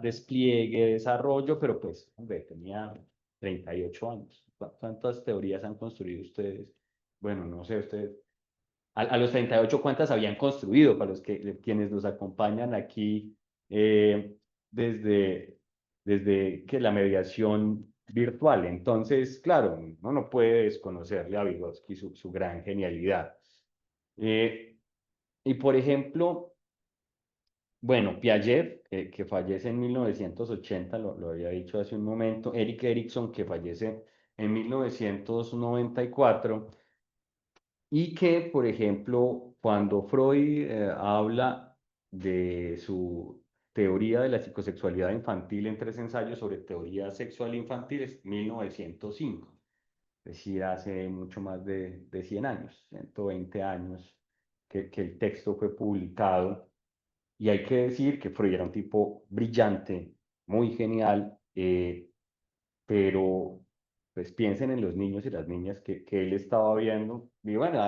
despliegue, desarrollo, pero pues, hombre, tenía 38 años. ¿Cuántas teorías han construido ustedes? Bueno, no sé, ustedes a los 38, ¿cuántas habían construido para quienes nos acompañan aquí desde, desde que la mediación virtual? Entonces, claro, uno no puede desconocerle a Vygotsky su gran genialidad. Y por ejemplo, bueno, Piaget, que fallece en 1980, lo había dicho hace un momento, Erik Erikson, que fallece en 1994, y que, por ejemplo, cuando Freud habla de su teoría de la psicosexualidad infantil en 3 ensayos sobre teoría sexual infantil, es 1905, es decir, hace mucho más de 100 años, 120 años que el texto fue publicado. Y hay que decir que Freud era un tipo brillante, muy genial, pero pues piensen en los niños y las niñas que él estaba viendo. Y bueno,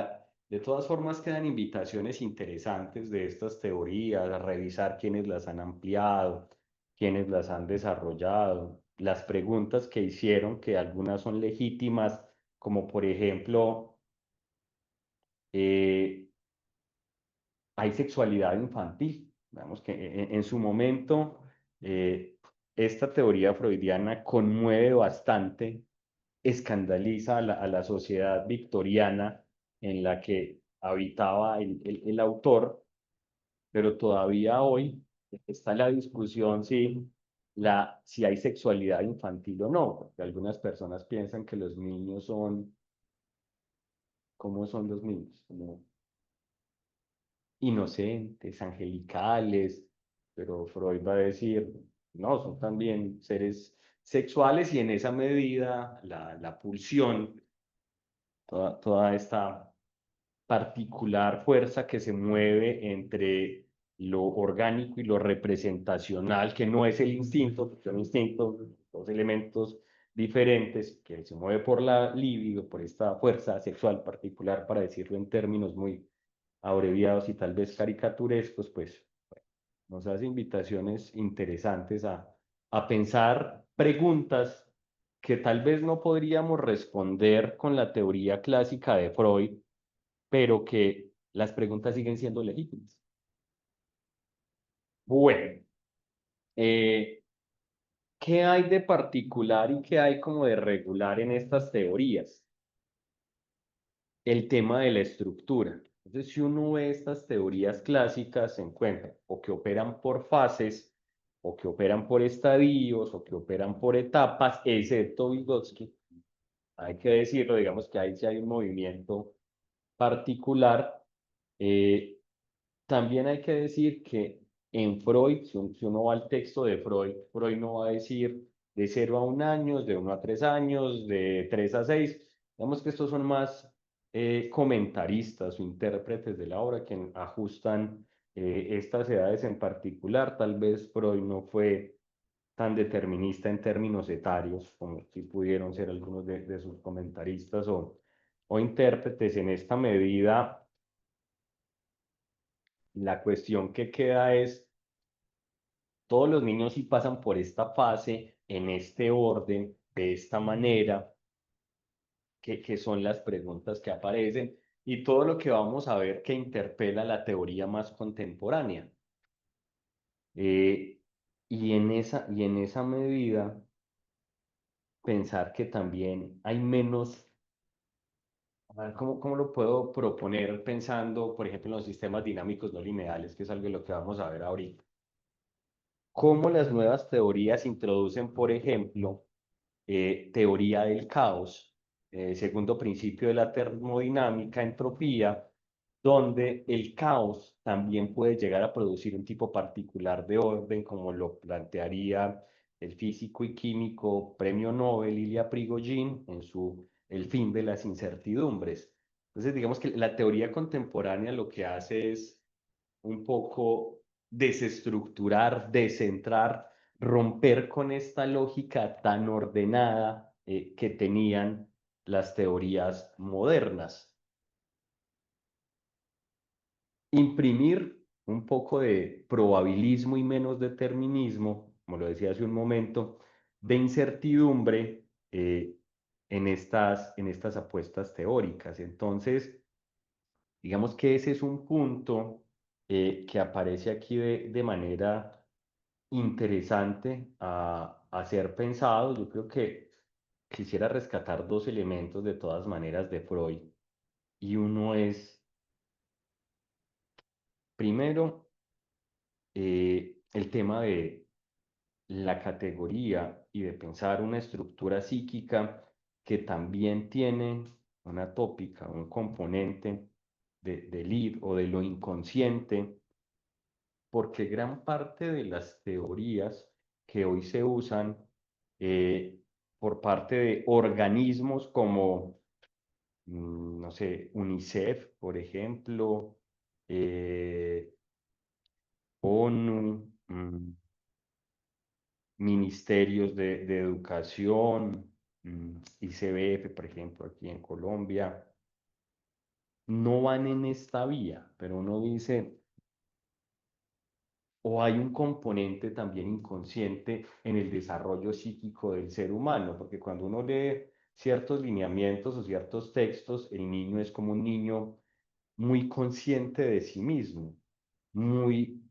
de todas formas quedan invitaciones interesantes de estas teorías, a revisar quiénes las han ampliado, quiénes las han desarrollado, las preguntas que hicieron, que algunas son legítimas, como por ejemplo, eh, hay sexualidad infantil. Vemos que en su momento esta teoría freudiana conmueve bastante, escandaliza a la sociedad victoriana en la que habitaba el autor, pero todavía hoy está la discusión si hay sexualidad infantil o no, porque algunas personas piensan que los niños son, ¿cómo son los niños? Como inocentes, angelicales, pero Freud va a decir, no, son también seres sexuales y en esa medida la pulsión, toda esta particular fuerza que se mueve entre lo orgánico y lo representacional, que no es el instinto, porque es un instinto, dos elementos diferentes, que se mueve por la libido, por esta fuerza sexual particular, para decirlo en términos muy abreviados y tal vez caricaturescos, pues nos hace invitaciones interesantes a pensar preguntas que tal vez no podríamos responder con la teoría clásica de Freud, pero que las preguntas siguen siendo legítimas. Bueno, ¿qué hay de particular y qué hay como de regular en estas teorías? El tema de la estructura. Entonces, si uno ve estas teorías clásicas, se encuentra o que operan por fases, o que operan por estadios, o que operan por etapas, excepto Vygotsky. Hay que decirlo, digamos que ahí sí hay un movimiento particular. También hay que decir que en Freud, si uno va al texto de Freud, Freud no va a decir de 0 a 1 año, de 1 a 3 años, de 3 a 6. Digamos que estos son más comentaristas o intérpretes de la obra que ajustan estas edades en particular. Tal vez Freud no fue tan determinista en términos etarios como si pudieron ser algunos de sus comentaristas o intérpretes. En esta medida, la cuestión que queda es todos los niños sí pasan por esta fase, en este orden, de esta manera, que son las preguntas que aparecen y todo lo que vamos a ver que interpela la teoría más contemporánea. Eh, y en esa medida, pensar que también hay menos, a ver, ¿cómo lo puedo proponer pensando, por ejemplo, en los sistemas dinámicos no lineales, que es algo de lo que vamos a ver ahorita? Cómo las nuevas teorías introducen, por ejemplo, teoría del caos, segundo principio de la termodinámica, entropía, donde el caos también puede llegar a producir un tipo particular de orden, como lo plantearía el físico y químico premio Nobel Ilya Prigogine en su El fin de las incertidumbres. Entonces, digamos que la teoría contemporánea lo que hace es un poco desestructurar, descentrar, romper con esta lógica tan ordenada que tenían las teorías modernas. Imprimir un poco de probabilismo y menos determinismo, como lo decía hace un momento, de incertidumbre en estas apuestas teóricas. Entonces, digamos que ese es un punto que aparece aquí de manera interesante a ser pensado. Yo creo que quisiera rescatar dos elementos de todas maneras de Freud. Y uno es, primero, el tema de la categoría y de pensar una estructura psíquica que también tiene una tópica, un componente del id o de lo inconsciente, porque gran parte de las teorías que hoy se usan por parte de organismos como, no sé, UNICEF, por ejemplo, eh, ONU, ministerios de educación, ICBF, por ejemplo, aquí en Colombia, no van en esta vía, pero uno dice, o hay un componente también inconsciente en el desarrollo psíquico del ser humano, porque cuando uno lee ciertos lineamientos o ciertos textos, el niño es como un niño muy consciente de sí mismo, muy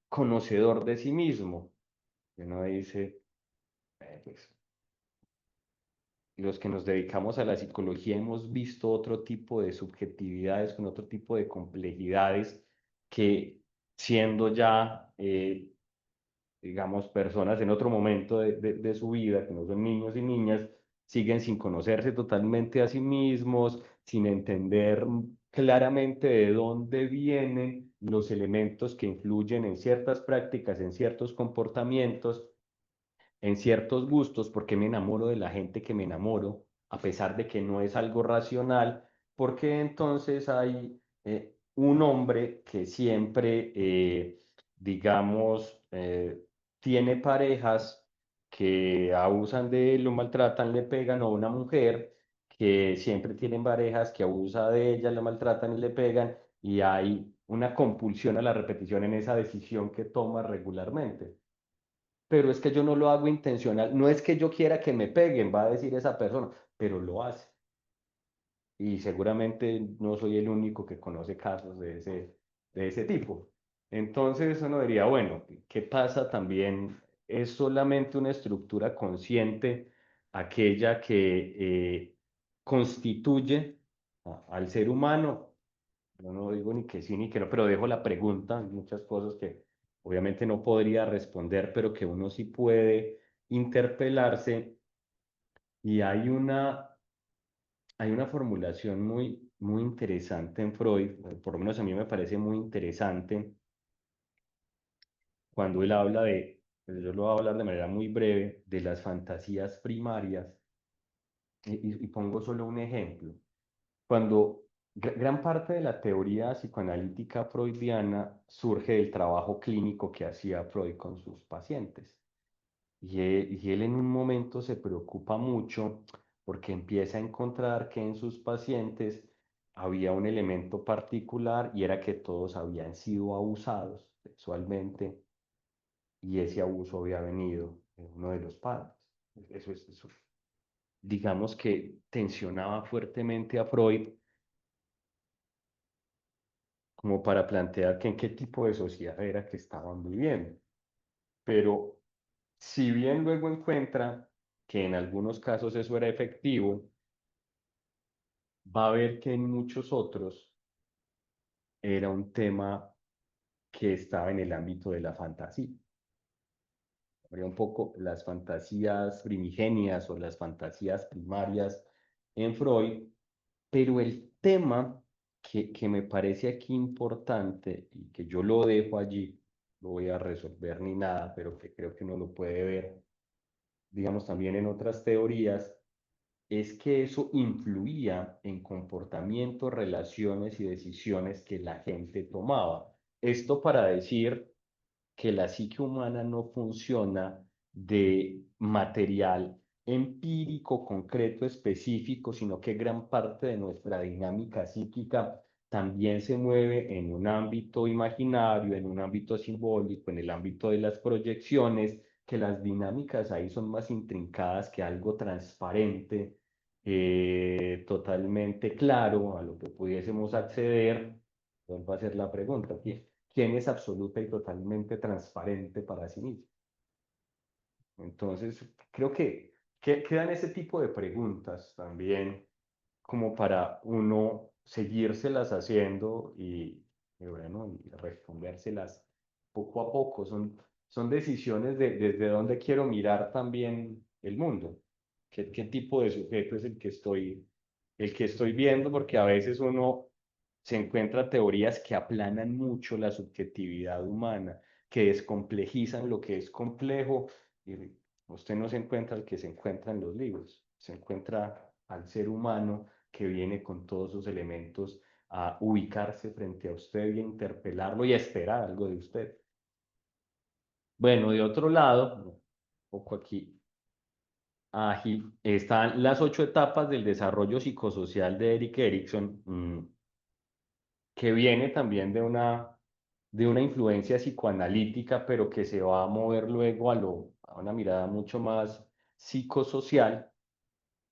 conocedor de sí mismo. Y uno dice, pues, los que nos dedicamos a la psicología hemos visto otro tipo de subjetividades, con otro tipo de complejidades que siendo ya digamos, personas en otro momento de su vida, que no son niños y niñas, siguen sin conocerse totalmente a sí mismos, sin entender claramente de dónde vienen los elementos que influyen en ciertas prácticas, en ciertos comportamientos, en ciertos gustos, porque me enamoro de la gente que me enamoro, a pesar de que no es algo racional, porque entonces hay un hombre que siempre, digamos, tiene parejas que abusan de él, lo maltratan, le pegan, o una mujer que siempre tienen parejas que abusa de ella, la maltratan y le pegan, y hay una compulsión a la repetición en esa decisión que toma regularmente. Pero es que yo no lo hago intencional, no es que yo quiera que me peguen, va a decir esa persona, pero lo hace. Y seguramente no soy el único que conoce casos de ese tipo. Entonces uno diría, bueno, ¿qué pasa también? ¿Es solamente una estructura consciente aquella que constituye al ser humano? Yo no digo ni que sí ni que no, pero dejo la pregunta, hay muchas cosas que obviamente no podría responder, pero que uno sí puede interpelarse. Y hay una formulación muy interesante en Freud, o por lo menos a mí me parece muy interesante, cuando él habla pues yo lo voy a hablar de manera muy breve, de las fantasías primarias, y pongo solo un ejemplo. Cuando gran parte de la teoría psicoanalítica freudiana surge del trabajo clínico que hacía Freud con sus pacientes. Y él en un momento se preocupa mucho porque empieza a encontrar que en sus pacientes había un elemento particular y era que todos habían sido abusados sexualmente y ese abuso había venido de uno de los padres. Eso, digamos que tensionaba fuertemente a Freud como para plantear que en qué tipo de sociedad era que estaban viviendo. Pero si bien luego encuentra que en algunos casos eso era efectivo, va a ver que en muchos otros era un tema que estaba en el ámbito de la fantasía. Habría un poco las fantasías primigenias o las fantasías primarias en Freud, pero el tema que me parece aquí importante y que yo lo dejo allí, no voy a resolver ni nada, pero que creo que uno lo puede ver, digamos, también en otras teorías, es que eso influía en comportamientos, relaciones y decisiones que la gente tomaba. Esto para decir que la psique humana no funciona de material empírico, concreto, específico, sino que gran parte de nuestra dinámica psíquica también se mueve en un ámbito imaginario, en un ámbito simbólico, en el ámbito de las proyecciones, que las dinámicas ahí son más intrincadas que algo transparente, totalmente claro a lo que pudiésemos acceder. Vuelvo a hacer la pregunta, ¿quién es absoluta y totalmente transparente para sí mismo? Entonces, creo que quedan ese tipo de preguntas también como para uno seguírselas haciendo y bueno, y respondérselas poco a poco. Son decisiones desde dónde quiero mirar también el mundo. ¿Qué tipo de sujeto es el que estoy viendo? Porque a veces uno se encuentra teorías que aplanan mucho la subjetividad humana, que descomplejizan lo que es complejo, y usted no se encuentra el que se encuentra en los libros, se encuentra al ser humano que viene con todos sus elementos a ubicarse frente a usted y a interpelarlo y a esperar algo de usted. Bueno, de otro lado, un poco aquí ágil, están las 8 etapas del desarrollo psicosocial de Erik Erikson, que viene también de una influencia psicoanalítica, pero que se va a mover luego a una mirada mucho más psicosocial.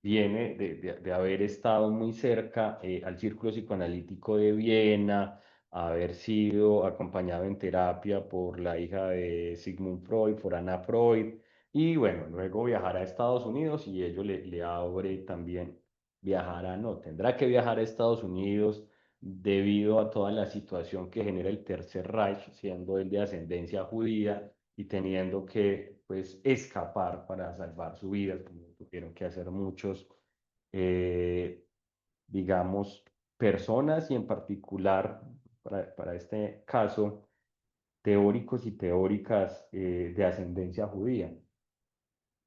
Viene de haber estado muy cerca al Círculo Psicoanalítico de Viena, haber sido acompañado en terapia por la hija de Sigmund Freud, por Anna Freud, y bueno, luego viajar a Estados Unidos y ello le abre también no, tendrá que viajar a Estados Unidos debido a toda la situación que genera el Tercer Reich, siendo él de ascendencia judía y teniendo que pues escapar para salvar su vida, como tuvieron que hacer muchos, eh, digamos, personas y en particular, para este caso, teóricos y teóricas de ascendencia judía.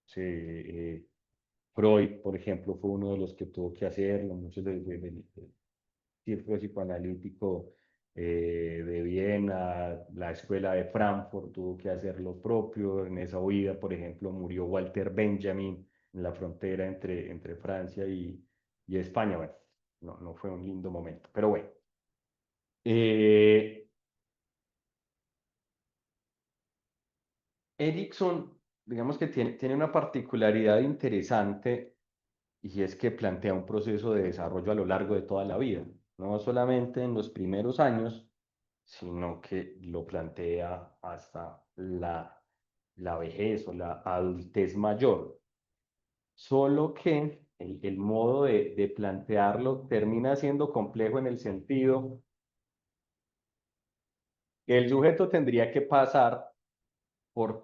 Sí, Freud, por ejemplo, fue uno de los que tuvo que hacerlo, muchos del círculo psicoanalítico de Viena, la escuela de Frankfurt tuvo que hacer lo propio. En esa huida, por ejemplo, murió Walter Benjamin en la frontera entre Francia y España. Bueno, no fue un lindo momento, pero bueno. Erikson, digamos que tiene una particularidad interesante y es que plantea un proceso de desarrollo a lo largo de toda la vida, no solamente en los primeros años, sino que lo plantea hasta la vejez o la adultez mayor. Solo que el modo de plantearlo termina siendo complejo en el sentido que el sujeto tendría que pasar por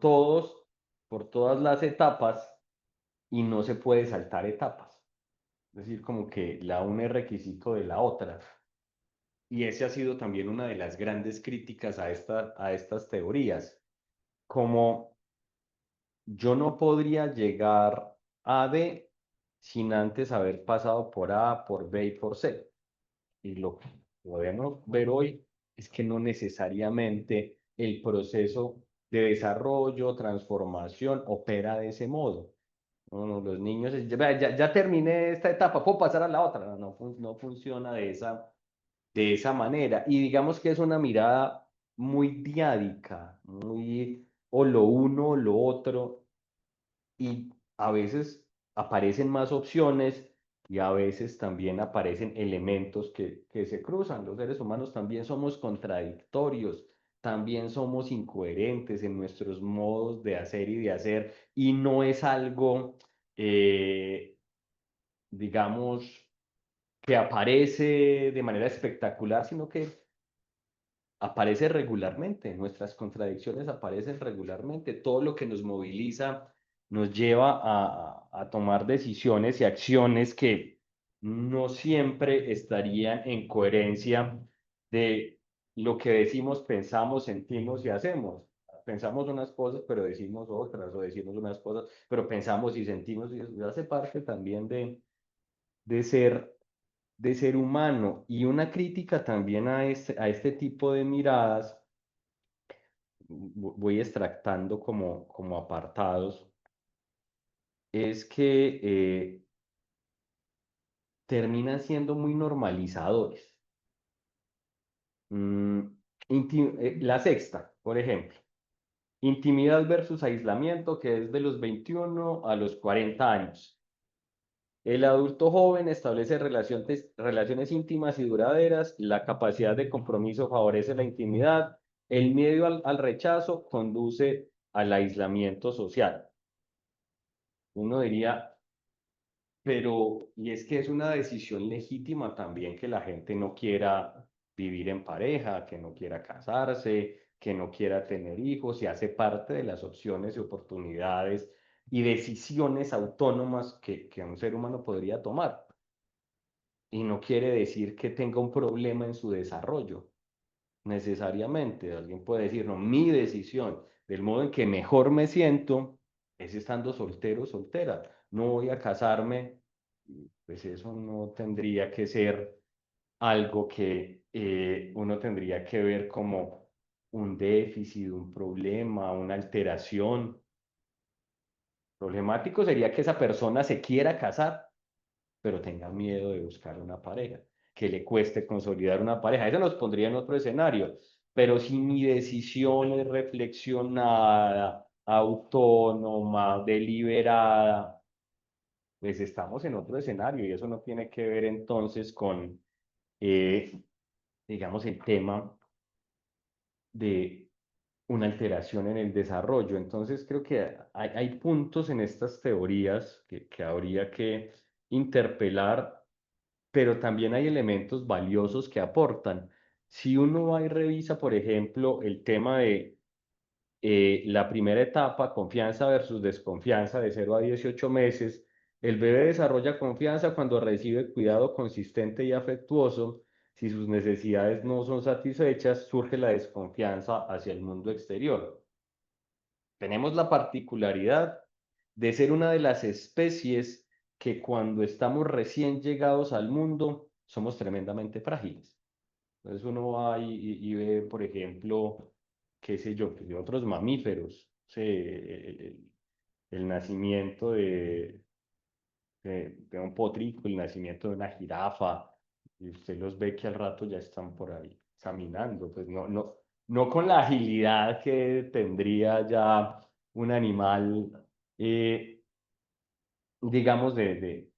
por todas las etapas y no se puede saltar etapas. Es decir, como que la una es requisito de la otra. Y ese ha sido también una de las grandes críticas a estas teorías. Como yo no podría llegar a D sin antes haber pasado por A, por B y por C. Y lo que podemos ver hoy es que no necesariamente el proceso de desarrollo, transformación, opera de ese modo. No, los niños, ya terminé esta etapa, puedo pasar a la otra. No funciona de esa manera. Y digamos que es una mirada muy diádica, muy o lo uno o lo otro, y a veces aparecen más opciones y a veces también aparecen elementos que se cruzan. Los seres humanos también somos contradictorios, también somos incoherentes en nuestros modos de hacer y de hacer, y no es algo, digamos, que aparece de manera espectacular, sino que aparece regularmente, nuestras contradicciones aparecen regularmente, todo lo que nos moviliza nos lleva a tomar decisiones y acciones que no siempre estarían en coherencia de lo que decimos, pensamos, sentimos y hacemos. Pensamos unas cosas, pero decimos otras, o decimos unas cosas, pero pensamos y sentimos, y eso hace parte también de ser de ser humano. Y una crítica también a este tipo de miradas, voy extractando como apartados, es que terminan siendo muy normalizadores. Mm, la sexta, por ejemplo, intimidad versus aislamiento, que es de los 21 a los 40 años. El adulto joven establece relaciones íntimas y duraderas, la capacidad de compromiso favorece la intimidad, el miedo al rechazo conduce al aislamiento social. Uno diría, pero, y es que es una decisión legítima también que la gente no quiera vivir en pareja, que no quiera casarse, que no quiera tener hijos, y hace parte de las opciones y oportunidades y decisiones autónomas que un ser humano podría tomar. Y no quiere decir que tenga un problema en su desarrollo, necesariamente. Alguien puede decir, no, mi decisión, del modo en que mejor me siento, es estando soltero o soltera. No voy a casarme, pues eso no tendría que ser algo que uno tendría que ver como un déficit, un problema, una alteración. Problemático sería que esa persona se quiera casar pero tenga miedo de buscar una pareja, que le cueste consolidar una pareja. Eso nos pondría en otro escenario, pero si mi decisión es reflexionada, autónoma, deliberada, pues estamos en otro escenario y eso no tiene que ver entonces con, eh, digamos, el tema de una alteración en el desarrollo. Entonces creo que hay puntos en estas teorías que habría que interpelar, pero también hay elementos valiosos que aportan. Si uno va y revisa, por ejemplo, el tema de la primera etapa, confianza versus desconfianza de 0 a 18 meses, el bebé desarrolla confianza cuando recibe cuidado consistente y afectuoso. Si sus necesidades no son satisfechas, surge la desconfianza hacia el mundo exterior. Tenemos la particularidad de ser una de las especies que cuando estamos recién llegados al mundo somos tremendamente frágiles. Entonces uno va y ve, por ejemplo, qué sé yo, que de otros mamíferos, el nacimiento de un potrillo, el nacimiento de una jirafa, y usted los ve que al rato ya están por ahí caminando, pues no con la agilidad que tendría ya un animal, eh, digamos, de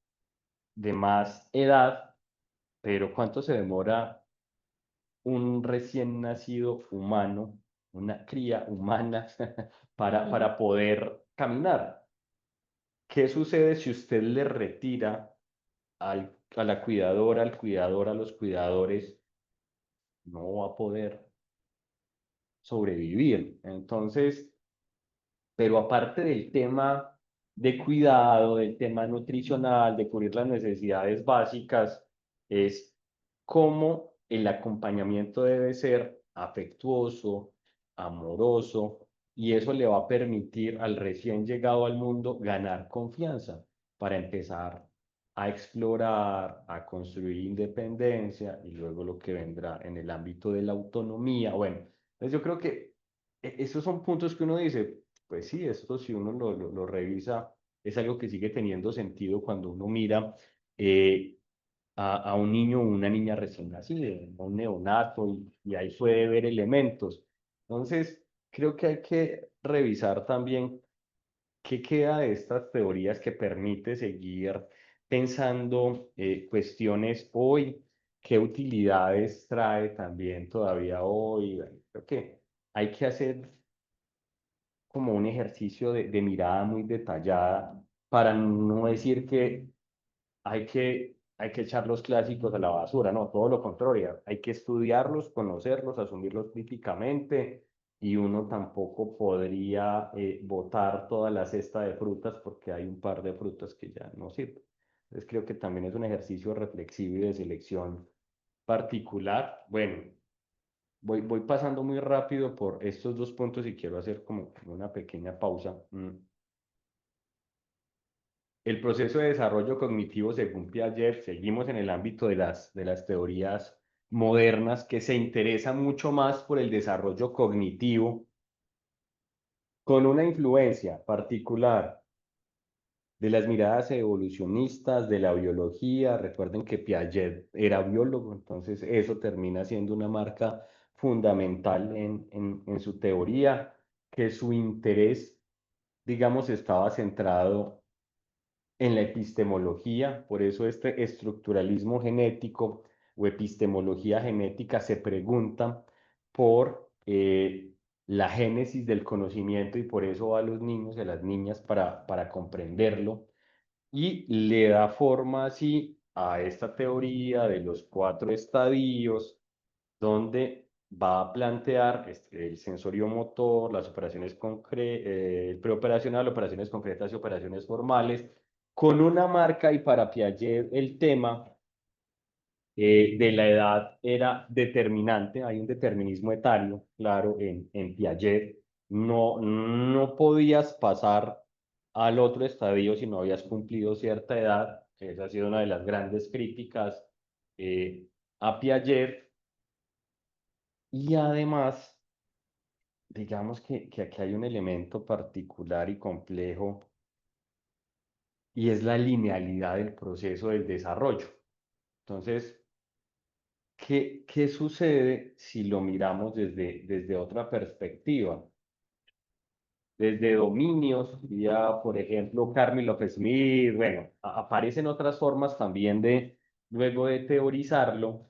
más edad, pero ¿cuánto se demora un recién nacido humano, una cría humana, para poder caminar? ¿Qué sucede si usted le retira a la cuidadora, al cuidador, a los cuidadores? No va a poder sobrevivir. Entonces, pero aparte del tema de cuidado, del tema nutricional, de cubrir las necesidades básicas, es cómo el acompañamiento debe ser afectuoso, amoroso, y eso le va a permitir al recién llegado al mundo ganar confianza para empezar a explorar, a construir independencia y luego lo que vendrá en el ámbito de la autonomía. Bueno, entonces yo creo que esos son puntos que uno dice, pues sí, esto si uno lo revisa, es algo que sigue teniendo sentido cuando uno mira eh, a un niño o una niña recién nacida, a un neonato, y ahí puede ver elementos. Entonces, creo que hay que revisar también qué queda de estas teorías que permite seguir pensando cuestiones hoy, qué utilidades trae también todavía hoy. Bueno, creo que hay que hacer como un ejercicio de mirada muy detallada para no decir que hay que echar los clásicos a la basura, no, todo lo contrario, hay que estudiarlos, conocerlos, asumirlos críticamente y uno tampoco podría botar toda la cesta de frutas porque hay un par de frutas que ya no sirven. Entonces creo que también es un ejercicio reflexivo y de selección particular. Bueno, voy pasando muy rápido por estos dos puntos y quiero hacer como una pequeña pausa. El proceso de desarrollo cognitivo, según Piaget, seguimos en el ámbito de las teorías modernas que se interesa mucho más por el desarrollo cognitivo, con una influencia particular de las miradas evolucionistas, de la biología. Recuerden que Piaget era biólogo, entonces eso termina siendo una marca fundamental en su teoría, que su interés, digamos, estaba centrado en la epistemología. Por eso este estructuralismo genético o epistemología genética se pregunta por la génesis del conocimiento, y por eso va a los niños y a las niñas para comprenderlo, y le da forma así a esta teoría de los 4 estadios, donde va a plantear el sensorio motor, las operaciones el preoperacional, operaciones concretas y operaciones formales, con una marca. Y para Piaget el tema de la edad era determinante. Hay un determinismo etario, claro, en Piaget. No podías pasar al otro estadio si no habías cumplido cierta edad. Esa ha sido una de las grandes críticas a Piaget. Y además, digamos que aquí hay un elemento particular y complejo, y es la linealidad del proceso del desarrollo. Entonces, ¿qué sucede si lo miramos desde otra perspectiva? Desde dominios, ya por ejemplo Carmen López Smith, bueno, aparecen otras formas también luego de teorizarlo.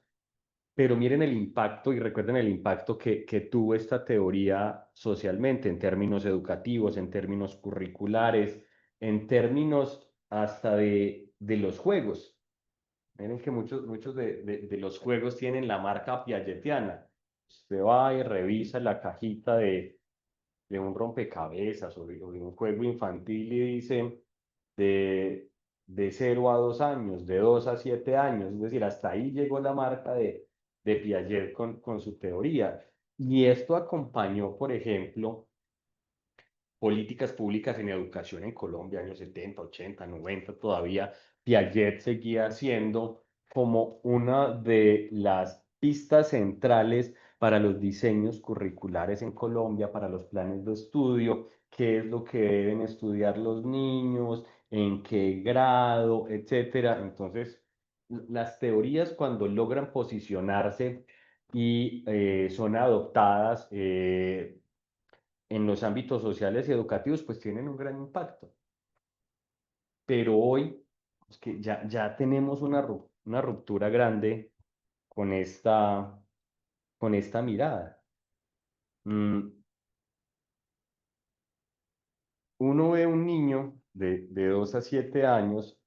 Pero miren el impacto y recuerden el impacto que tuvo esta teoría socialmente, en términos educativos, en términos curriculares, en términos hasta de los juegos. Miren que muchos de los juegos tienen la marca piagetiana. Usted va y revisa la cajita de un rompecabezas o de un juego infantil y dice de, de 0 a 2 años, de 2 a 7 años. Es decir, hasta ahí llegó la marca de Piaget con su teoría. Y esto acompañó, por ejemplo, políticas públicas en educación en Colombia, años 70, 80, 90. Todavía Piaget seguía siendo como una de las pistas centrales para los diseños curriculares en Colombia, para los planes de estudio, qué es lo que deben estudiar los niños, en qué grado, etcétera. Entonces, las teorías, cuando logran posicionarse y son adoptadas en los ámbitos sociales y educativos, pues tienen un gran impacto. Pero hoy, es que ya tenemos una ruptura grande con esta mirada. Uno ve un niño de 2 a 7 años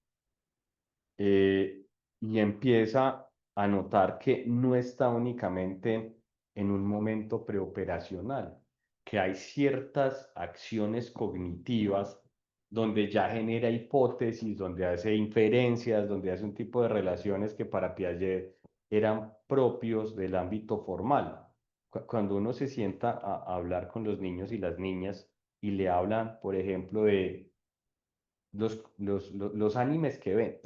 y empieza a notar que no está únicamente en un momento preoperacional, que hay ciertas acciones cognitivas donde ya genera hipótesis, donde hace inferencias, donde hace un tipo de relaciones que para Piaget eran propios del ámbito formal. Cuando uno se sienta a hablar con los niños y las niñas y le hablan, por ejemplo, de los animes que ven,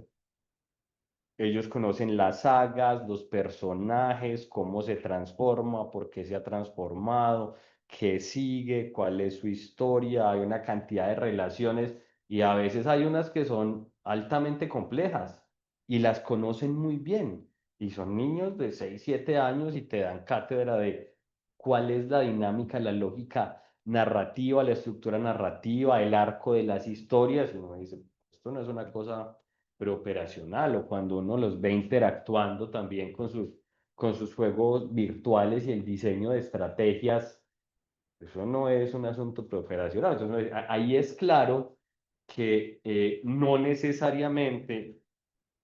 ellos conocen las sagas, los personajes, cómo se transforma, por qué se ha transformado, qué sigue, cuál es su historia. Hay una cantidad de relaciones y a veces hay unas que son altamente complejas y las conocen muy bien. Y son niños de 6, 7 años y te dan cátedra cuál es la dinámica, la lógica narrativa, la estructura narrativa, el arco de las historias. Uno dice, esto no es una cosa preoperacional, o cuando uno los ve interactuando también con sus juegos virtuales y el diseño de estrategias, eso no es un asunto preoperacional. Entonces, ahí es claro que no necesariamente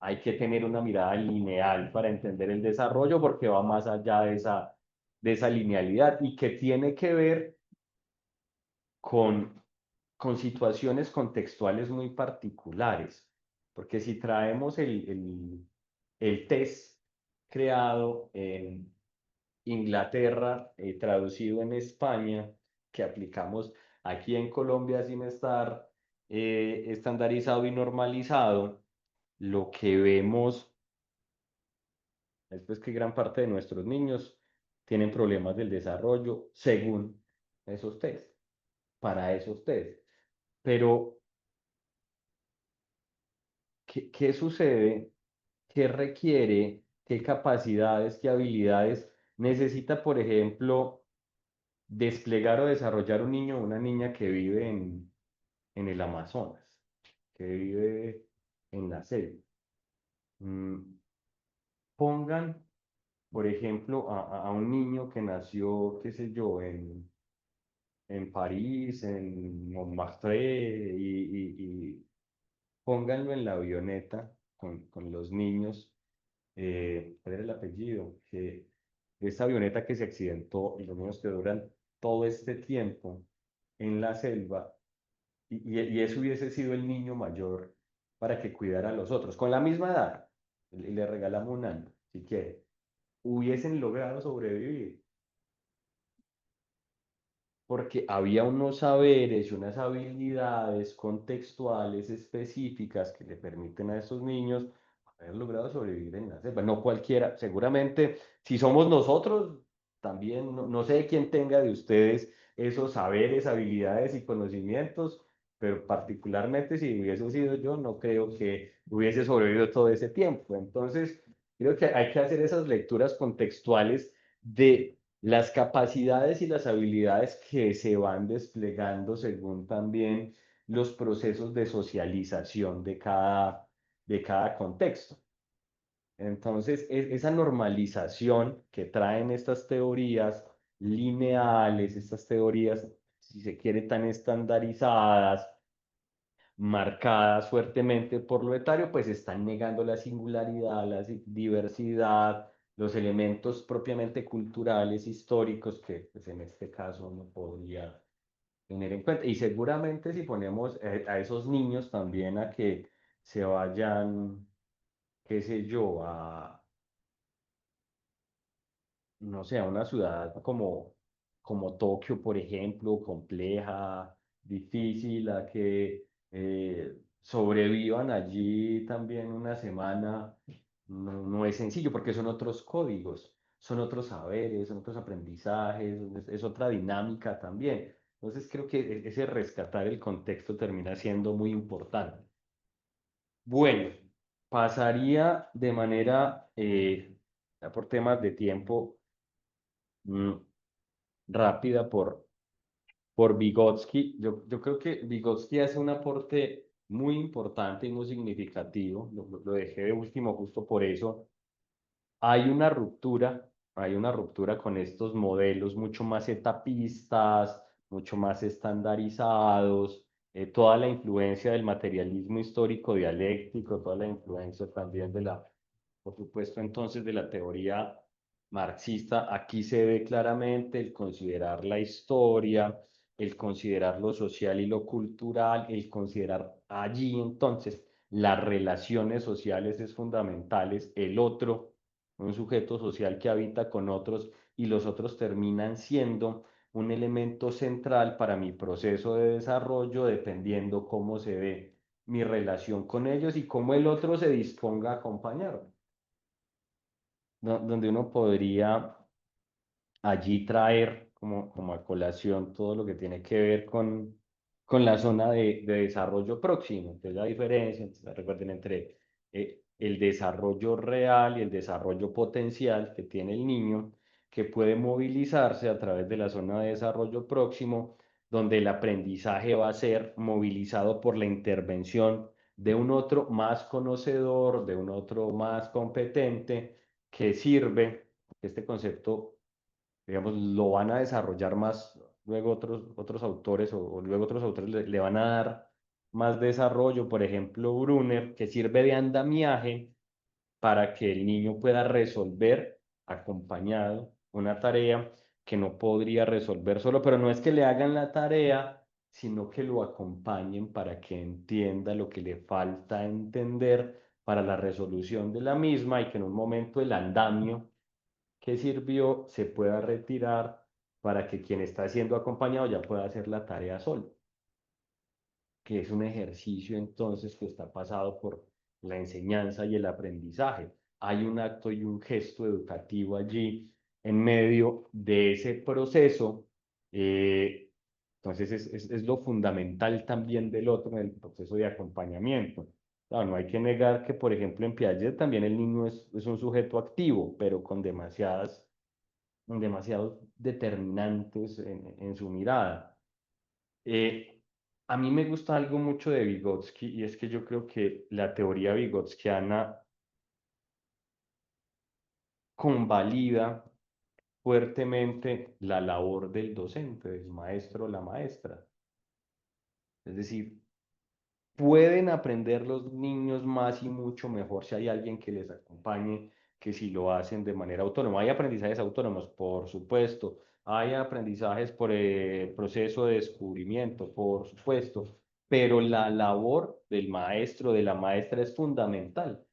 hay que tener una mirada lineal para entender el desarrollo, porque va más allá de esa linealidad y que tiene que ver con, con situaciones contextuales muy particulares. Porque si traemos el test creado en Inglaterra, traducido en España, que aplicamos aquí en Colombia sin estar estandarizado y normalizado, lo que vemos es pues que gran parte de nuestros niños tienen problemas del desarrollo según esos test, para esos test. Pero, ¿qué sucede? ¿Qué requiere? ¿Qué capacidades, qué habilidades necesita, por ejemplo, desplegar o desarrollar un niño o una niña que vive en el Amazonas, que vive en la selva? Pongan, por ejemplo, a un niño que nació, qué sé yo, en París, en Montmartre, y pónganlo en la avioneta con los niños. ¿Cuál era el apellido? Que de esta avioneta que se accidentó y los niños que duran todo este tiempo en la selva, y eso hubiese sido el niño mayor para que cuidara a los otros, con la misma edad, y le regalamos un año, si quiere, hubiesen logrado sobrevivir, porque había unos saberes y unas habilidades contextuales específicas que le permiten a esos niños haber logrado sobrevivir en la selva. No cualquiera, seguramente, si somos nosotros, también, no sé quién tenga de ustedes esos saberes, habilidades y conocimientos, pero particularmente si hubiese sido yo, no creo que hubiese sobrevivido todo ese tiempo. Entonces, creo que hay que hacer esas lecturas contextuales de las capacidades y las habilidades que se van desplegando según también los procesos de socialización de cada contexto. Entonces, esa normalización que traen estas teorías lineales, estas teorías, si se quiere, tan estandarizadas, marcadas fuertemente por lo etario, pues están negando la singularidad, la diversidad, los elementos propiamente culturales, históricos, que pues, en este caso no podría tener en cuenta. Y seguramente si ponemos a esos niños también a que se vayan, qué sé yo, no sé, a una ciudad como Tokio, por ejemplo, compleja, difícil, a que sobrevivan allí también una semana, no es sencillo porque son otros códigos, son otros saberes, son otros aprendizajes, es otra dinámica también. Entonces creo que ese rescatar el contexto termina siendo muy importante. Bueno, pasaría de manera, ya por temas de tiempo, mm, rápida por Vygotsky. Yo creo que Vygotsky hace un aporte muy importante y muy significativo. Lo dejé de último justo por eso. Hay una ruptura con estos modelos mucho más etapistas, mucho más estandarizados, toda la influencia del materialismo histórico dialéctico, toda la influencia también por supuesto, entonces de la teoría marxista. Aquí se ve claramente el considerar la historia, el considerar lo social y lo cultural, el considerar allí entonces las relaciones sociales es fundamentales, el otro un sujeto social que habita con otros y los otros terminan siendo un elemento central para mi proceso de desarrollo dependiendo cómo se ve mi relación con ellos y cómo el otro se disponga a acompañarme. Donde uno podría allí traer como a colación todo lo que tiene que ver con la zona de desarrollo próximo. Entonces, la diferencia, recuerden, entre el desarrollo real y el desarrollo potencial que tiene el niño, que puede movilizarse a través de la zona de desarrollo próximo, donde el aprendizaje va a ser movilizado por la intervención de un otro más conocedor, de un otro más competente, que sirve, este concepto, digamos, lo van a desarrollar más luego otros autores o luego otros autores le van a dar más desarrollo, por ejemplo, Brunner, que sirve de andamiaje para que el niño pueda resolver acompañado una tarea que no podría resolver solo, pero no es que le hagan la tarea, sino que lo acompañen para que entienda lo que le falta entender para la resolución de la misma y que en un momento el andamio que sirvió se pueda retirar para que quien está siendo acompañado ya pueda hacer la tarea solo, que es un ejercicio entonces que está pasado por la enseñanza y el aprendizaje. Hay un acto y un gesto educativo allí en medio de ese proceso. Entonces es lo fundamental también del otro en el proceso de acompañamiento. Claro, no hay que negar que, por ejemplo, en Piaget también el niño es un sujeto activo, pero con demasiados determinantes en su mirada. Eh, a mí me gusta algo mucho de Vygotsky y es que yo creo que la teoría vygotskiana convalida fuertemente la labor del docente, del maestro o la maestra. Es decir, pueden aprender los niños más y mucho mejor si hay alguien que les acompañe que si lo hacen de manera autónoma. Hay aprendizajes autónomos, por supuesto. Hay aprendizajes por proceso de descubrimiento, por supuesto. Pero la labor del maestro, de la maestra es fundamental.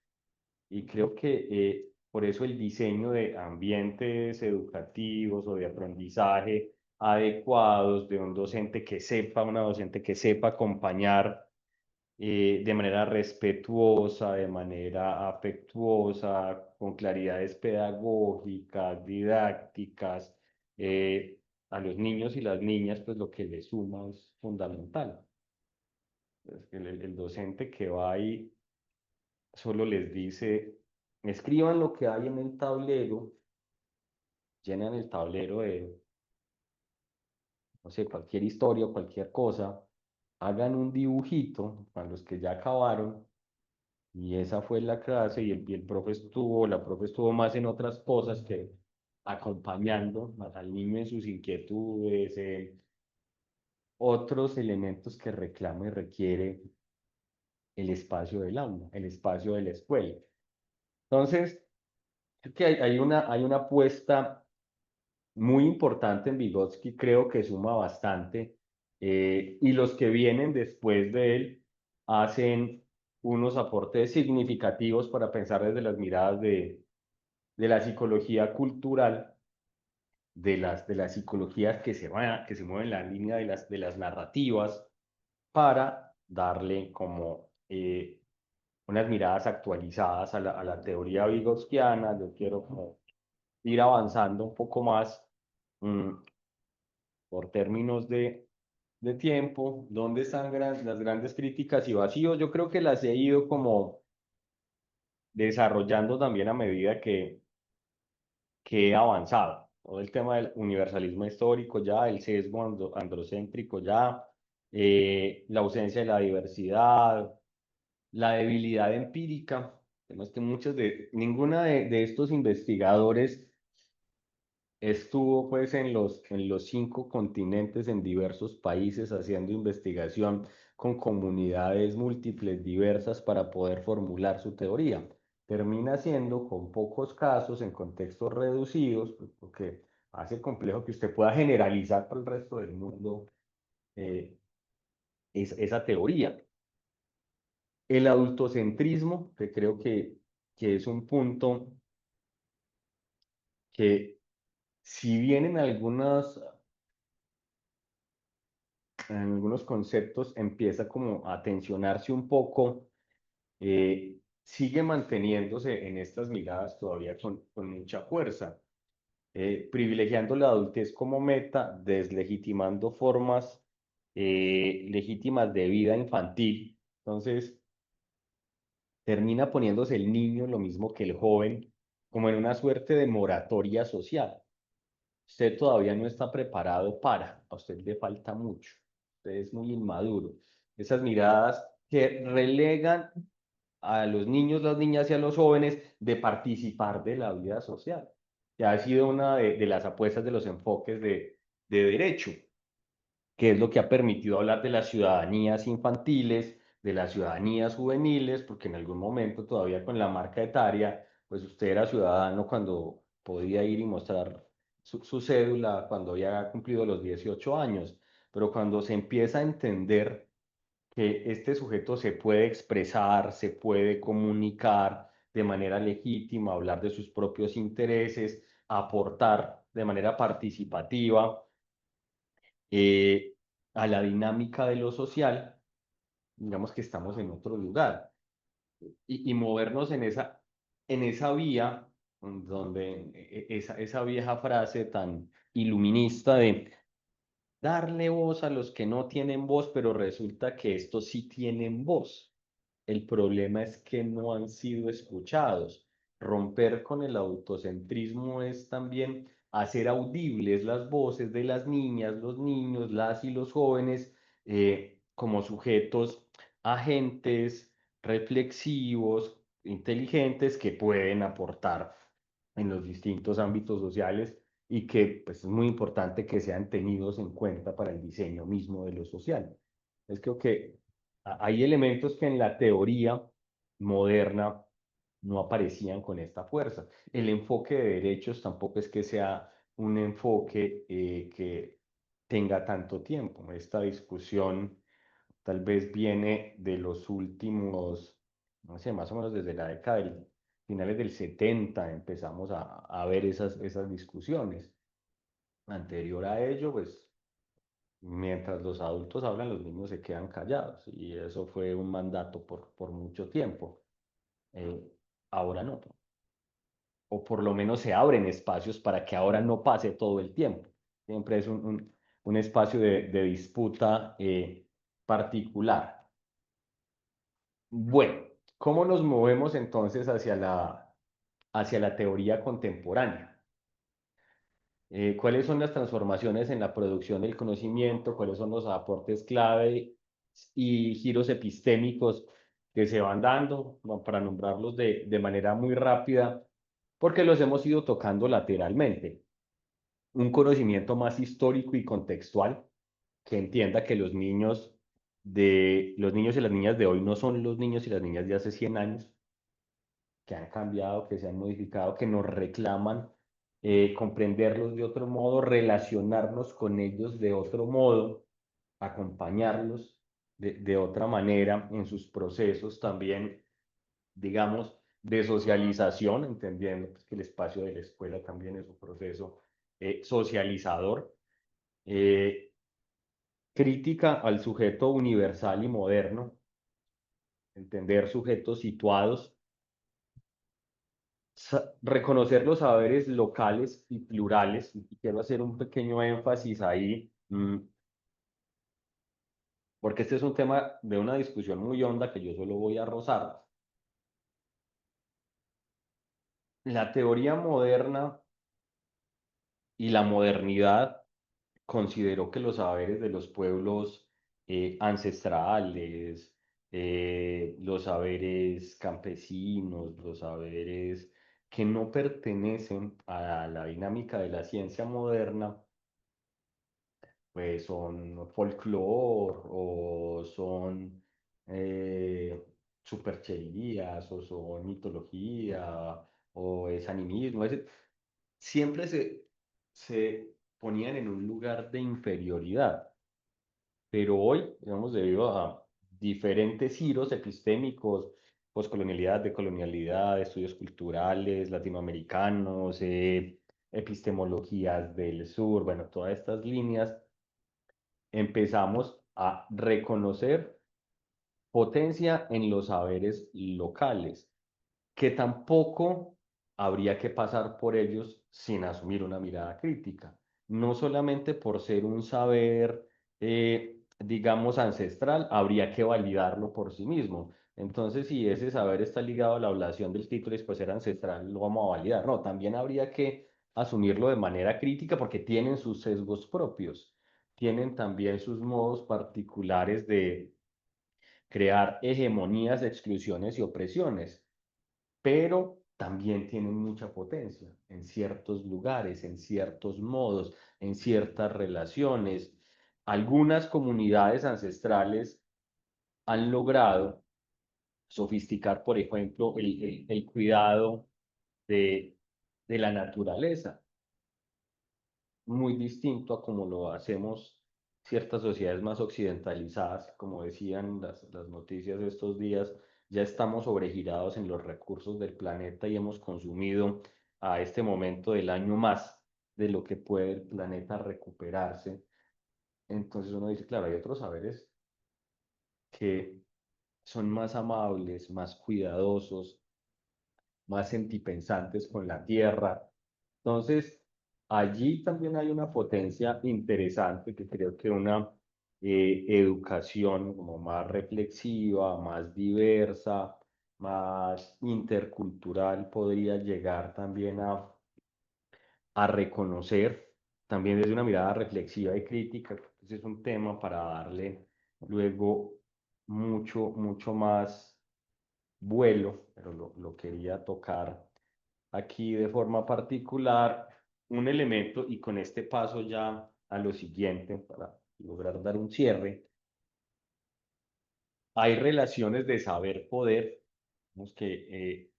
Y creo que por eso el diseño de ambientes educativos o de aprendizaje adecuados de un docente que sepa, una docente que sepa acompañar de manera respetuosa, de manera afectuosa, con claridades pedagógicas, didácticas, a los niños y las niñas, pues lo que les suma es fundamental. El docente que va ahí solo les dice, escriban lo que hay en el tablero, llenan el tablero de, no sé, cualquier historia o cualquier cosa, hagan un dibujito para los que ya acabaron. Y esa fue la clase y el profe estuvo, la profe estuvo más en otras cosas que acompañando al niño en sus inquietudes, otros elementos que reclama y requiere el espacio del aula, el espacio de la escuela. Entonces, creo que hay una apuesta muy importante en Vygotsky, creo que suma bastante, y los que vienen después de él hacen unos aportes significativos para pensar desde las miradas de la psicología cultural, de las psicologías que se mueven en la línea de las narrativas, para darle como unas miradas actualizadas a la teoría vygotskiana. Yo quiero como ir avanzando un poco más por términos de tiempo. ¿Dónde están las grandes críticas y vacíos? Yo creo que las he ido como desarrollando también a medida que he avanzado. Todo el tema del universalismo histórico ya, el sesgo androcéntrico ya, la ausencia de la diversidad, la debilidad empírica. Además que ninguna de estos investigadores estuvo pues en los 5 continentes, en diversos países, haciendo investigación con comunidades múltiples, diversas, para poder formular su teoría. Termina siendo con pocos casos, en contextos reducidos, pues, porque hace complejo que usted pueda generalizar para el resto del mundo eh, esa teoría. El adultocentrismo, que creo que es un punto que, si bien en algunos conceptos empieza como a tensionarse un poco, sigue manteniéndose en estas miradas todavía con mucha fuerza, privilegiando la adultez como meta, deslegitimando formas legítimas de vida infantil. Entonces, termina poniéndose el niño lo mismo que el joven, como en una suerte de moratoria social. usted todavía no está preparado para, a usted le falta mucho, usted es muy inmaduro. Esas miradas que relegan a los niños, las niñas y a los jóvenes de participar de la vida social, que ha sido una de las apuestas de los enfoques de derecho, que es lo que ha permitido hablar de las ciudadanías infantiles, de las ciudadanías juveniles, porque en algún momento todavía con la marca etaria, pues usted era ciudadano cuando podía ir y mostrar su cédula, cuando había cumplido los 18 años, pero cuando se empieza a entender que este sujeto se puede expresar, se puede comunicar de manera legítima, hablar de sus propios intereses, aportar de manera participativa eh, a la dinámica de lo social, digamos que estamos en otro lugar. Y movernos en esa vía, donde esa vieja frase tan iluminista de darle voz a los que no tienen voz, pero resulta que estos sí tienen voz. El problema es que no han sido escuchados. Romper con el autocentrismo es también hacer audibles las voces de las niñas, los niños, las y los jóvenes como sujetos agentes, reflexivos, inteligentes que pueden aportar en los distintos ámbitos sociales y que pues, es muy importante que sean tenidos en cuenta para el diseño mismo de lo social. Es creo que hay elementos que en la teoría moderna no aparecían con esta fuerza. El enfoque de derechos tampoco es que sea un enfoque que tenga tanto tiempo. Esta discusión tal vez viene de los últimos, no sé, más o menos desde la década del finales del 70 empezamos a ver esas discusiones. Anterior a ello, pues mientras los adultos hablan, los niños se quedan callados y eso fue un mandato por mucho tiempo. Eh, Ahora no, o por lo menos se abren espacios para que ahora no pase todo el tiempo. Siempre es un espacio de disputa particular. Bueno, ¿cómo nos movemos entonces hacia la teoría contemporánea? ¿Cuáles son las transformaciones en la producción del conocimiento? ¿Cuáles son los aportes clave y giros epistémicos que se van dando? Bueno, para nombrarlos de manera muy rápida, porque los hemos ido tocando lateralmente. Un conocimiento más histórico y contextual, que entienda que los niños y las niñas de hoy no son los niños y las niñas de hace 100 años, que han cambiado, que se han modificado, que nos reclaman comprenderlos de otro modo, relacionarnos con ellos de otro modo, acompañarlos de otra manera en sus procesos también, digamos, de socialización, entendiendo pues, que el espacio de la escuela también es un proceso socializador, crítica al sujeto universal y moderno, entender sujetos situados, reconocer los saberes locales y plurales, y quiero hacer un pequeño énfasis ahí, porque este es un tema de una discusión muy honda que yo solo voy a rozar. La teoría moderna y la modernidad consideró que los saberes de los pueblos ancestrales, los saberes campesinos, los saberes que no pertenecen a la dinámica de la ciencia moderna, pues son folclore o son supercherías o son mitología o es animismo. Siempre se ponían en un lugar de inferioridad, pero hoy, digamos, debido a diferentes giros epistémicos, poscolonialidad, decolonialidad, estudios culturales latinoamericanos, epistemologías del sur, bueno, todas estas líneas, empezamos a reconocer potencia en los saberes locales, que tampoco habría que pasar por ellos sin asumir una mirada crítica, no solamente por ser un saber, digamos, ancestral, habría que validarlo por sí mismo. Entonces, si ese saber está ligado a la ablación del título y pues ser ancestral, lo vamos a validar. No, también habría que asumirlo de manera crítica porque tienen sus sesgos propios, tienen también sus modos particulares de crear hegemonías, exclusiones y opresiones, pero también tienen mucha potencia en ciertos lugares, en ciertos modos, en ciertas relaciones. Algunas comunidades ancestrales han logrado sofisticar, por ejemplo, el cuidado de, de la naturaleza, muy distinto a como lo hacemos ciertas sociedades más occidentalizadas, como decían las noticias de estos días, ya estamos sobregirados en los recursos del planeta y hemos consumido a este momento del año más de lo que puede el planeta recuperarse. Entonces uno dice, claro, hay otros saberes que son más amables, más cuidadosos, más sentipensantes con la tierra. Entonces, allí también hay una potencia interesante que creo que una educación como más reflexiva, más diversa, más intercultural podría llegar también a reconocer, también desde una mirada reflexiva y crítica. Ese es un tema para darle luego mucho más vuelo, pero lo quería tocar aquí de forma particular, un elemento, y con este paso ya a lo siguiente, para lograr dar un cierre, hay relaciones de saber-poder, que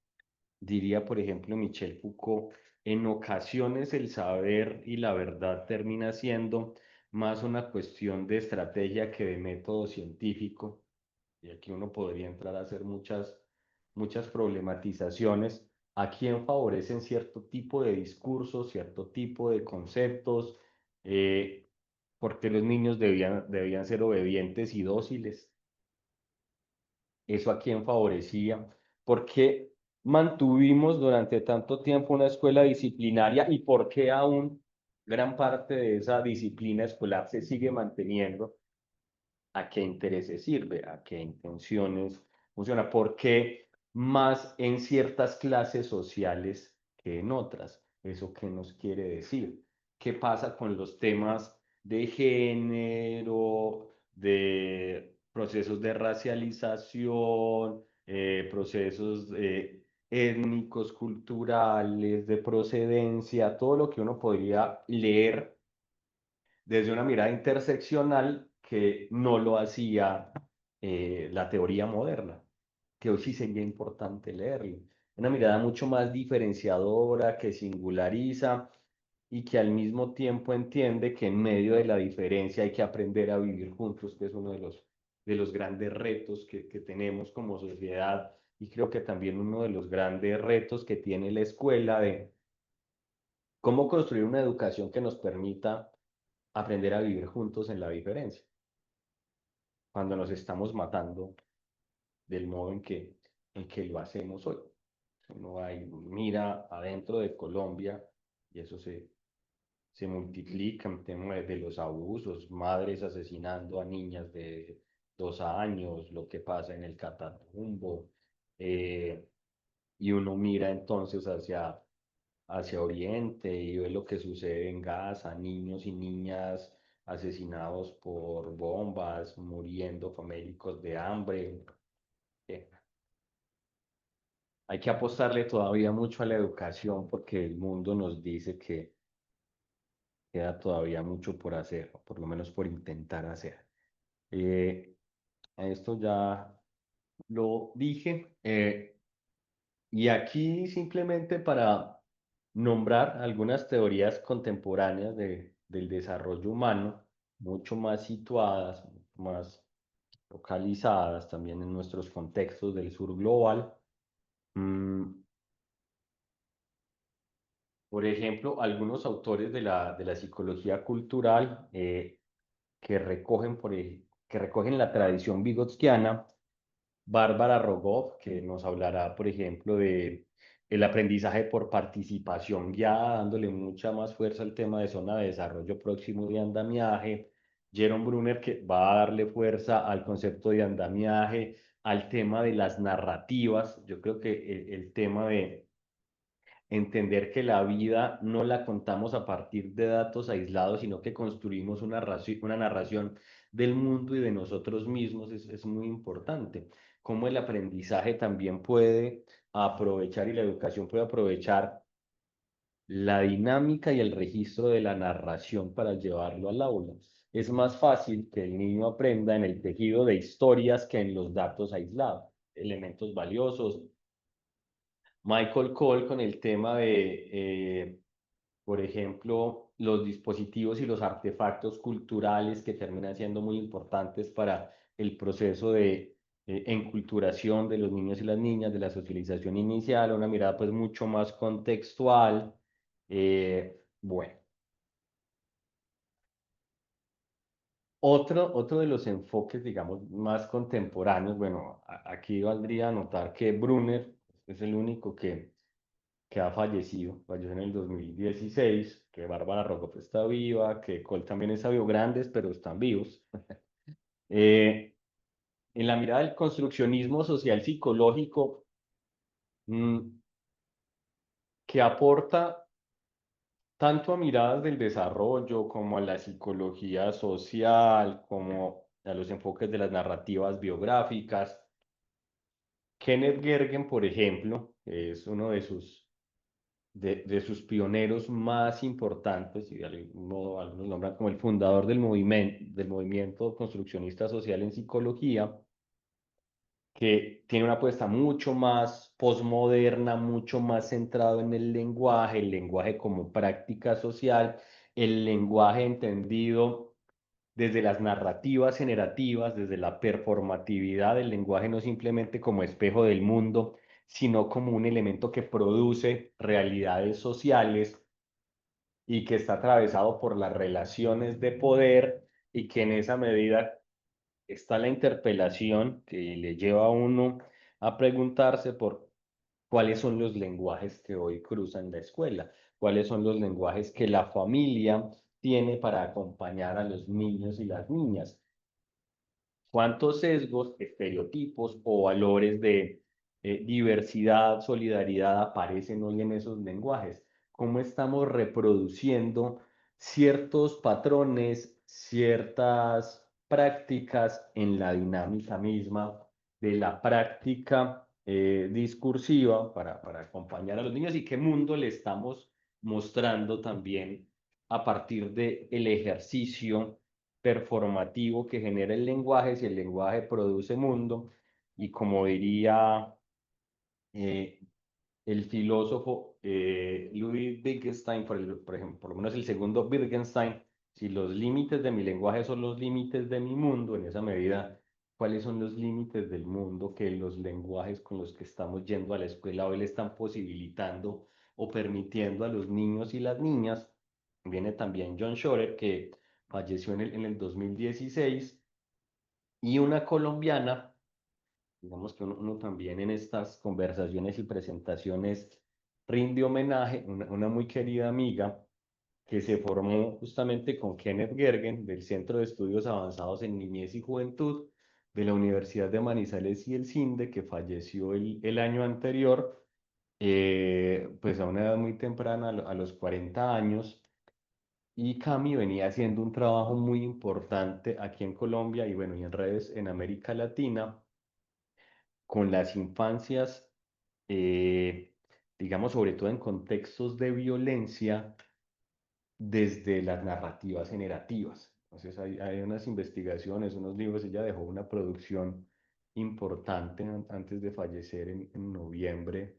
diría, por ejemplo, Michel Foucault, en ocasiones el saber y la verdad termina siendo más una cuestión de estrategia que de método científico. Y aquí uno podría entrar a hacer muchas problematizaciones a quién favorecen cierto tipo de discursos, cierto tipo de conceptos, eh, porque los niños debían ser obedientes y dóciles. ¿Eso a quién favorecía? ¿Por qué mantuvimos durante tanto tiempo una escuela disciplinaria y por qué aún gran parte de esa disciplina escolar se sigue manteniendo? ¿A qué intereses sirve? ¿A qué intenciones funciona? ¿Por qué más en ciertas clases sociales que en otras? ¿Eso qué nos quiere decir? ¿Qué pasa con los temas de género, de procesos de racialización, procesos étnicos, culturales, de procedencia, todo lo que uno podría leer desde una mirada interseccional que no lo hacía la teoría moderna, que hoy sí sería importante leerlo? Una mirada mucho más diferenciadora, que singulariza y que al mismo tiempo entiende que en medio de la diferencia hay que aprender a vivir juntos, que es uno de los grandes retos que tenemos como sociedad, y creo que también uno de los grandes retos que tiene la escuela de cómo construir una educación que nos permita aprender a vivir juntos en la diferencia, cuando nos estamos matando del modo en que lo hacemos hoy. Uno mira adentro de Colombia y eso se multiplica en tema de los abusos, madres asesinando a niñas de 2 años, lo que pasa en el Catatumbo, eh, y uno mira entonces hacia Oriente y ve lo que sucede en Gaza, niños y niñas asesinados por bombas, muriendo famélicos de hambre. Eh, Hay que apostarle todavía mucho a la educación porque el mundo nos dice que queda todavía mucho por hacer, o por lo menos por intentar hacer. Eh, Esto ya lo dije. Y aquí simplemente para nombrar algunas teorías contemporáneas del desarrollo humano, mucho más situadas, mucho más localizadas también en nuestros contextos del sur global. Mm, por ejemplo, algunos autores de la psicología cultural que recogen la tradición vigotskiana. Bárbara Rogoff, que nos hablará, por ejemplo, de el aprendizaje por participación guiada, dándole mucha más fuerza al tema de zona de desarrollo próximo de andamiaje. Jerome Brunner, que va a darle fuerza al concepto de andamiaje, al tema de las narrativas. Yo creo que el tema de entender que la vida no la contamos a partir de datos aislados, sino que construimos una narración del mundo y de nosotros mismos es muy importante. Cómo el aprendizaje también puede aprovechar y la educación puede aprovechar la dinámica y el registro de la narración para llevarlo al aula. Es más fácil que el niño aprenda en el tejido de historias que en los datos aislados, elementos valiosos. Michael Cole con el tema de, por ejemplo, los dispositivos y los artefactos culturales que terminan siendo muy importantes para el proceso de enculturación de los niños y las niñas, de la socialización inicial, una mirada pues mucho más contextual. Bueno, otro de los enfoques, digamos, más contemporáneos, bueno, aquí valdría notar que Brunner es el único que ha fallecido, falleció en el 2016, que Bárbara Rogoff está viva, que Cole también está vivo, grandes, pero están vivos. Eh, en la mirada del construccionismo social psicológico, que aporta tanto a miradas del desarrollo como a la psicología social, como a los enfoques de las narrativas biográficas. Kenneth Gergen, por ejemplo, es uno de sus pioneros más importantes, y de algún modo algunos nombran como el fundador del movimiento construccionista social en psicología, que tiene una apuesta mucho más posmoderna, mucho más centrado en el lenguaje como práctica social, el lenguaje entendido desde las narrativas generativas, desde la performatividad del lenguaje, no simplemente como espejo del mundo, sino como un elemento que produce realidades sociales y que está atravesado por las relaciones de poder y que en esa medida está la interpelación que le lleva a uno a preguntarse por cuáles son los lenguajes que hoy cruzan la escuela, cuáles son los lenguajes que la familia tiene para acompañar a los niños y las niñas. ¿Cuántos sesgos, estereotipos o valores de diversidad, solidaridad aparecen hoy en esos lenguajes? ¿Cómo estamos reproduciendo ciertos patrones, ciertas prácticas en la dinámica misma de la práctica discursiva para acompañar a los niños y qué mundo le estamos mostrando también a partir del ejercicio performativo que genera el lenguaje, si el lenguaje produce mundo, y como diría eh, el filósofo Ludwig Wittgenstein, por ejemplo, por lo menos el segundo Wittgenstein, si los límites de mi lenguaje son los límites de mi mundo, en esa medida, ¿cuáles son los límites del mundo que los lenguajes con los que estamos yendo a la escuela hoy le están posibilitando o permitiendo a los niños y las niñas? Viene también John Schorer, que falleció en el 2016, y una colombiana, digamos que uno también en estas conversaciones y presentaciones rinde homenaje, una muy querida amiga que se formó justamente con Kenneth Gergen del Centro de Estudios Avanzados en Niñez y Juventud de la Universidad de Manizales y el CINDE, que falleció el año anterior, pues a una edad muy temprana, a los 40 años. Y Cami venía haciendo un trabajo muy importante aquí en Colombia y bueno, y en redes en América Latina con las infancias, digamos, sobre todo en contextos de violencia, desde las narrativas generativas. Entonces hay unas investigaciones, unos libros, ella dejó una producción importante antes de fallecer en noviembre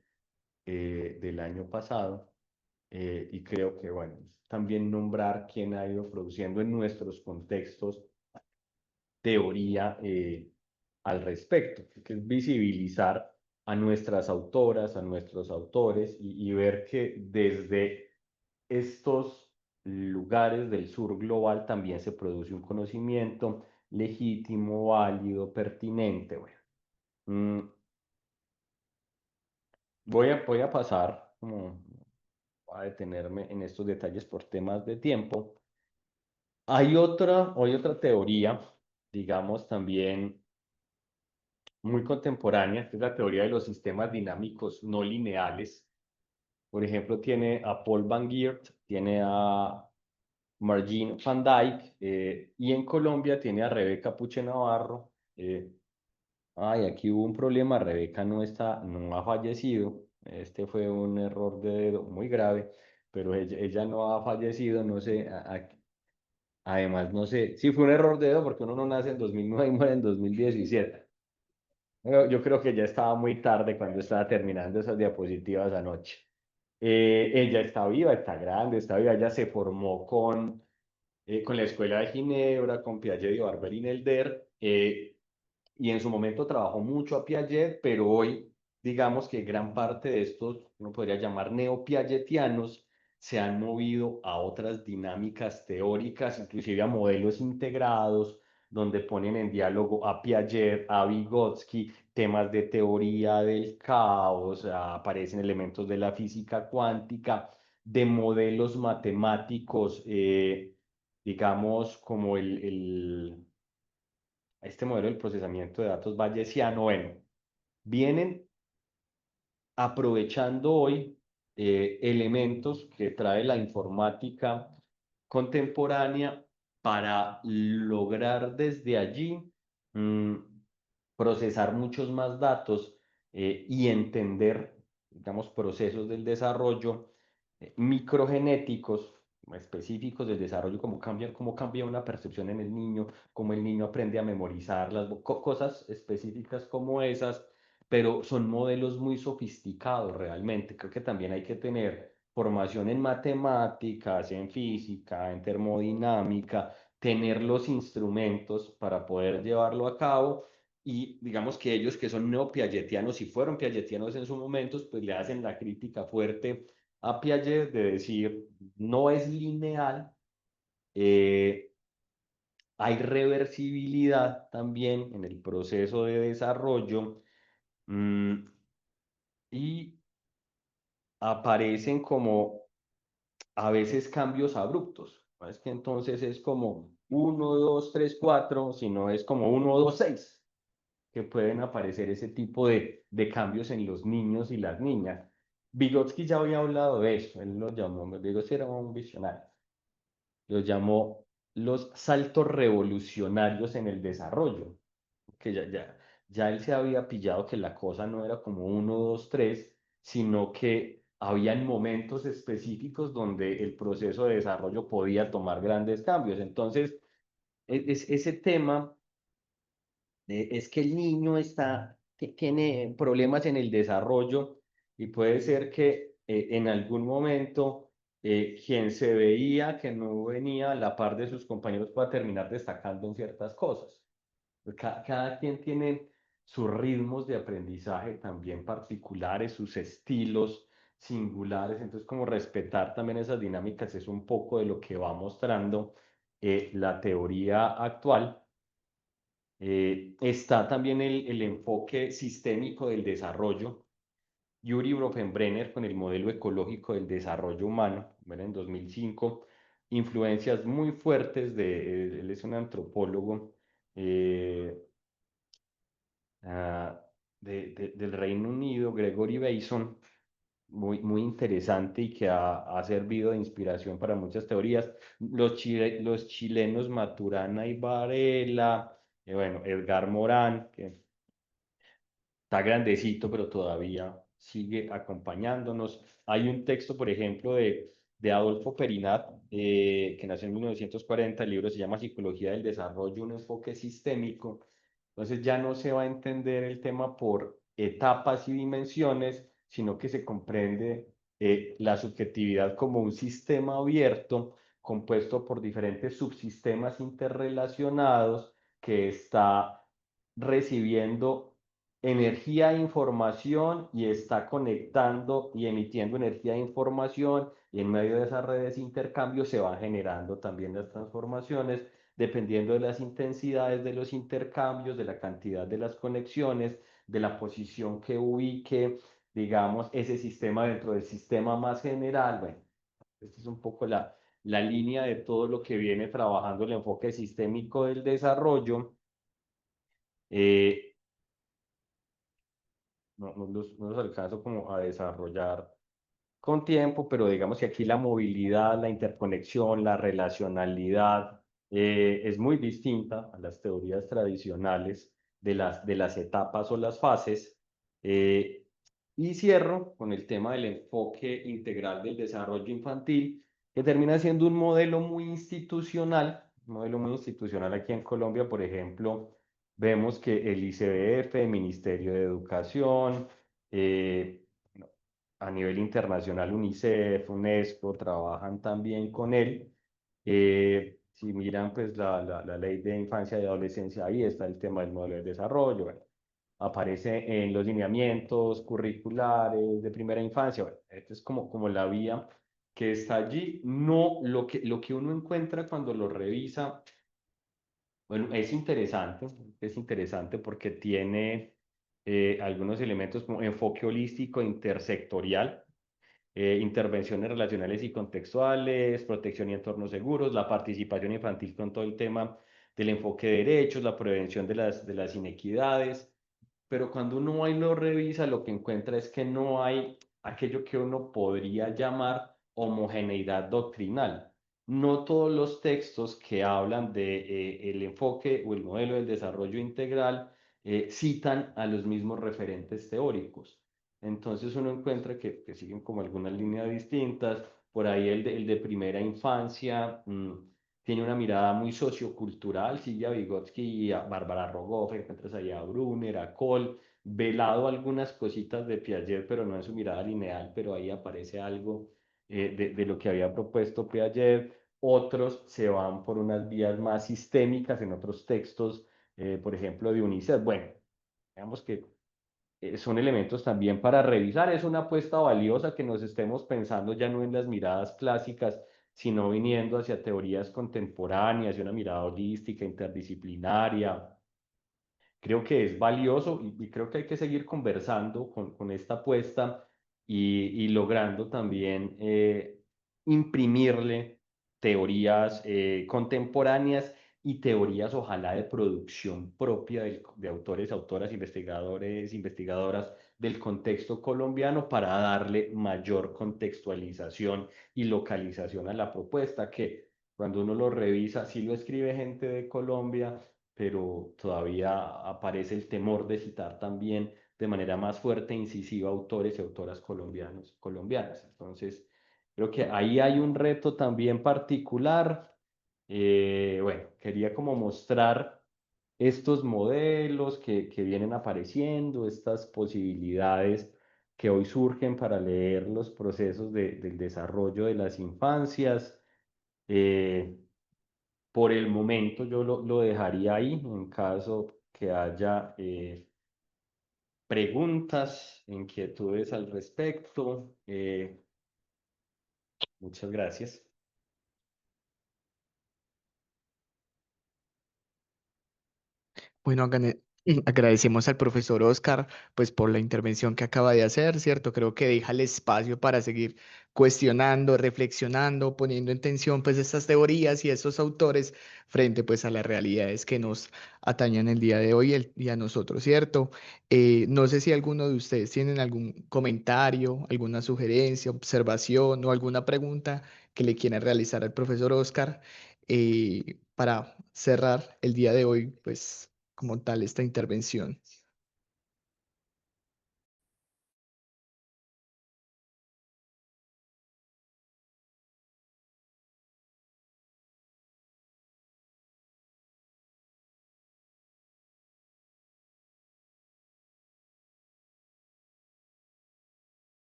del año pasado. Y creo que, bueno, también nombrar quién ha ido produciendo en nuestros contextos teoría al respecto, que es visibilizar a nuestras autoras, a nuestros autores y ver que desde estos lugares del sur global también se produce un conocimiento legítimo, válido, pertinente. Bueno, voy a pasar, como a detenerme en estos detalles por temas de tiempo. Hay otra teoría, digamos, también muy contemporánea, que es la teoría de los sistemas dinámicos no lineales, Por ejemplo, tiene a Paul Van Geert, tiene a Margin van Dijk, y en Colombia tiene a Rebeca Puche Navarro. Ay, aquí hubo un problema, Rebeca no ha fallecido. Este fue un error de dedo muy grave, pero ella no ha fallecido, no sé, además no sé, sí fue un error de dedo porque uno no nace en 2009 y muere en 2017. Yo creo que ya estaba muy tarde cuando estaba terminando esas diapositivas anoche. Ella está viva, está grande, está viva, ella se formó con la Escuela de Ginebra, con Piaget y Barberin Elder, y en su momento trabajó mucho a Piaget, pero hoy digamos que gran parte de estos, uno podría llamar neopiagetianos, se han movido a otras dinámicas teóricas, inclusive a modelos integrados, donde ponen en diálogo a Piaget, a Vygotsky, temas de teoría del caos, aparecen elementos de la física cuántica, de modelos matemáticos, digamos, como este modelo del procesamiento de datos bayesiano. Bueno, vienen aprovechando hoy elementos que trae la informática contemporánea para lograr desde allí mm, procesar muchos más datos y entender, digamos, procesos del desarrollo microgenéticos específicos del desarrollo, cómo cambia una percepción en el niño, cómo el niño aprende a memorizar cosas específicas como esas, pero son modelos muy sofisticados realmente. Creo que también hay que tener formación en matemáticas, en física, en termodinámica, tener los instrumentos para poder llevarlo a cabo. Y digamos que ellos que son neopiagetianos y fueron piagetianos en sus momentos, pues le hacen la crítica fuerte a Piaget de decir, no es lineal, eh, hay reversibilidad también en el proceso de desarrollo, mm, y aparecen como a veces cambios abruptos. No es que entonces es como 1, 2, 3, 4, sino es como 1, 2, 6, que pueden aparecer ese tipo de cambios en los niños y las niñas. Vygotsky ya había hablado de eso, él lo llamó, Vygotsky era un visionario, los llamó los saltos revolucionarios en el desarrollo, que ya él se había pillado que la cosa no era como 1, 2, 3, sino que habían momentos específicos donde el proceso de desarrollo podía tomar grandes cambios. Entonces, ese tema es que el niño tiene problemas en el desarrollo y puede ser que en algún momento quien se veía que no venía a la par de sus compañeros pueda terminar destacando en ciertas cosas. Cada quien tiene sus ritmos de aprendizaje también particulares, sus estilos singulares, entonces como respetar también esas dinámicas es un poco de lo que va mostrando la teoría actual. Está también el enfoque sistémico del desarrollo. Yuri Bronfenbrenner con el modelo ecológico del desarrollo humano, bueno, en 2005, influencias muy fuertes él es un antropólogo eh, ah, del Reino Unido, Gregory Bateson, muy interesante y que ha servido de inspiración para muchas teorías. Los chilenos Maturana y Varela, bueno, Edgar Morán, que está grandecito, pero todavía sigue acompañándonos. Hay un texto, por ejemplo, de Adolfo Perinat, que nació en 1940, el libro se llama Psicología del Desarrollo, un enfoque sistémico. Entonces ya no se va a entender el tema por etapas y dimensiones, sino que se comprende la subjetividad como un sistema abierto compuesto por diferentes subsistemas interrelacionados que está recibiendo energía e información y está conectando y emitiendo energía e información, y en medio de esas redes de intercambio se van generando también las transformaciones dependiendo de las intensidades de los intercambios, de la cantidad de las conexiones, de la posición que ubique, digamos, ese sistema dentro del sistema más general. Bueno, esta es un poco la línea de todo lo que viene trabajando el enfoque sistémico del desarrollo. No los alcanzo como a desarrollar con tiempo, pero digamos que aquí la movilidad, la interconexión, la relacionalidad es muy distinta a las teorías tradicionales de las etapas o las fases. Y cierro con el tema del enfoque integral del desarrollo infantil, que termina siendo un modelo muy institucional, aquí en Colombia, por ejemplo, vemos que el ICBF, el Ministerio de Educación, no, a nivel internacional UNICEF, UNESCO, trabajan también con él. Si miran pues la ley de infancia y adolescencia, ahí está el tema del modelo de desarrollo. Bueno, aparece en los lineamientos curriculares de primera infancia. Bueno, esta es como la vía que está allí. No, lo que uno encuentra cuando lo revisa, bueno, es interesante porque tiene algunos elementos como enfoque holístico intersectorial, intervenciones relacionales y contextuales, protección y entornos seguros, la participación infantil con todo el tema del enfoque de derechos, la prevención de las inequidades, pero cuando uno ahí lo revisa, lo que encuentra es que no hay aquello que uno podría llamar homogeneidad doctrinal. No todos los textos que hablan de el enfoque o el modelo del desarrollo integral citan a los mismos referentes teóricos. Entonces uno encuentra que siguen como algunas líneas distintas. Por ahí el de primera infancia tiene una mirada muy sociocultural, sigue a Vygotsky y a Bárbara Rogoff, encuentras ahí a Brunner, a Kohl, velado algunas cositas de Piaget, pero no en su mirada lineal, pero ahí aparece algo de lo que había propuesto Piaget. Otros se van por unas vías más sistémicas en otros textos, por ejemplo, de UNICEF. Bueno, digamos que son elementos también para revisar. Es una apuesta valiosa que nos estemos pensando ya no en las miradas clásicas, sino viniendo hacia teorías contemporáneas y una mirada holística, interdisciplinaria. Creo que es valioso y creo que hay que seguir conversando con esta apuesta y logrando también imprimirle teorías contemporáneas y teorías ojalá de producción propia de autores, autoras, investigadores, investigadoras del contexto colombiano para darle mayor contextualización y localización a la propuesta que cuando uno lo revisa, sí lo escribe gente de Colombia, pero todavía aparece el temor de citar también de manera más fuerte e incisiva autores y autoras colombianas. Entonces, creo que ahí hay un reto también particular. Bueno, quería como mostrar estos modelos que vienen apareciendo, estas posibilidades que hoy surgen para leer los procesos del desarrollo de las infancias. Eh, por el momento yo lo dejaría ahí en caso que haya preguntas, inquietudes al respecto. Muchas gracias. Bueno, agradecemos al profesor Oscar pues por la intervención que acaba de hacer, ¿cierto? Creo que deja el espacio para seguir cuestionando, reflexionando, poniendo en tensión pues estas teorías y estos autores frente pues a las realidades que nos atañen el día de hoy y a nosotros, ¿cierto? No sé si alguno de ustedes tienen algún comentario, alguna sugerencia, observación o alguna pregunta que le quieran realizar al profesor Oscar para cerrar el día de hoy, pues como tal esta intervención.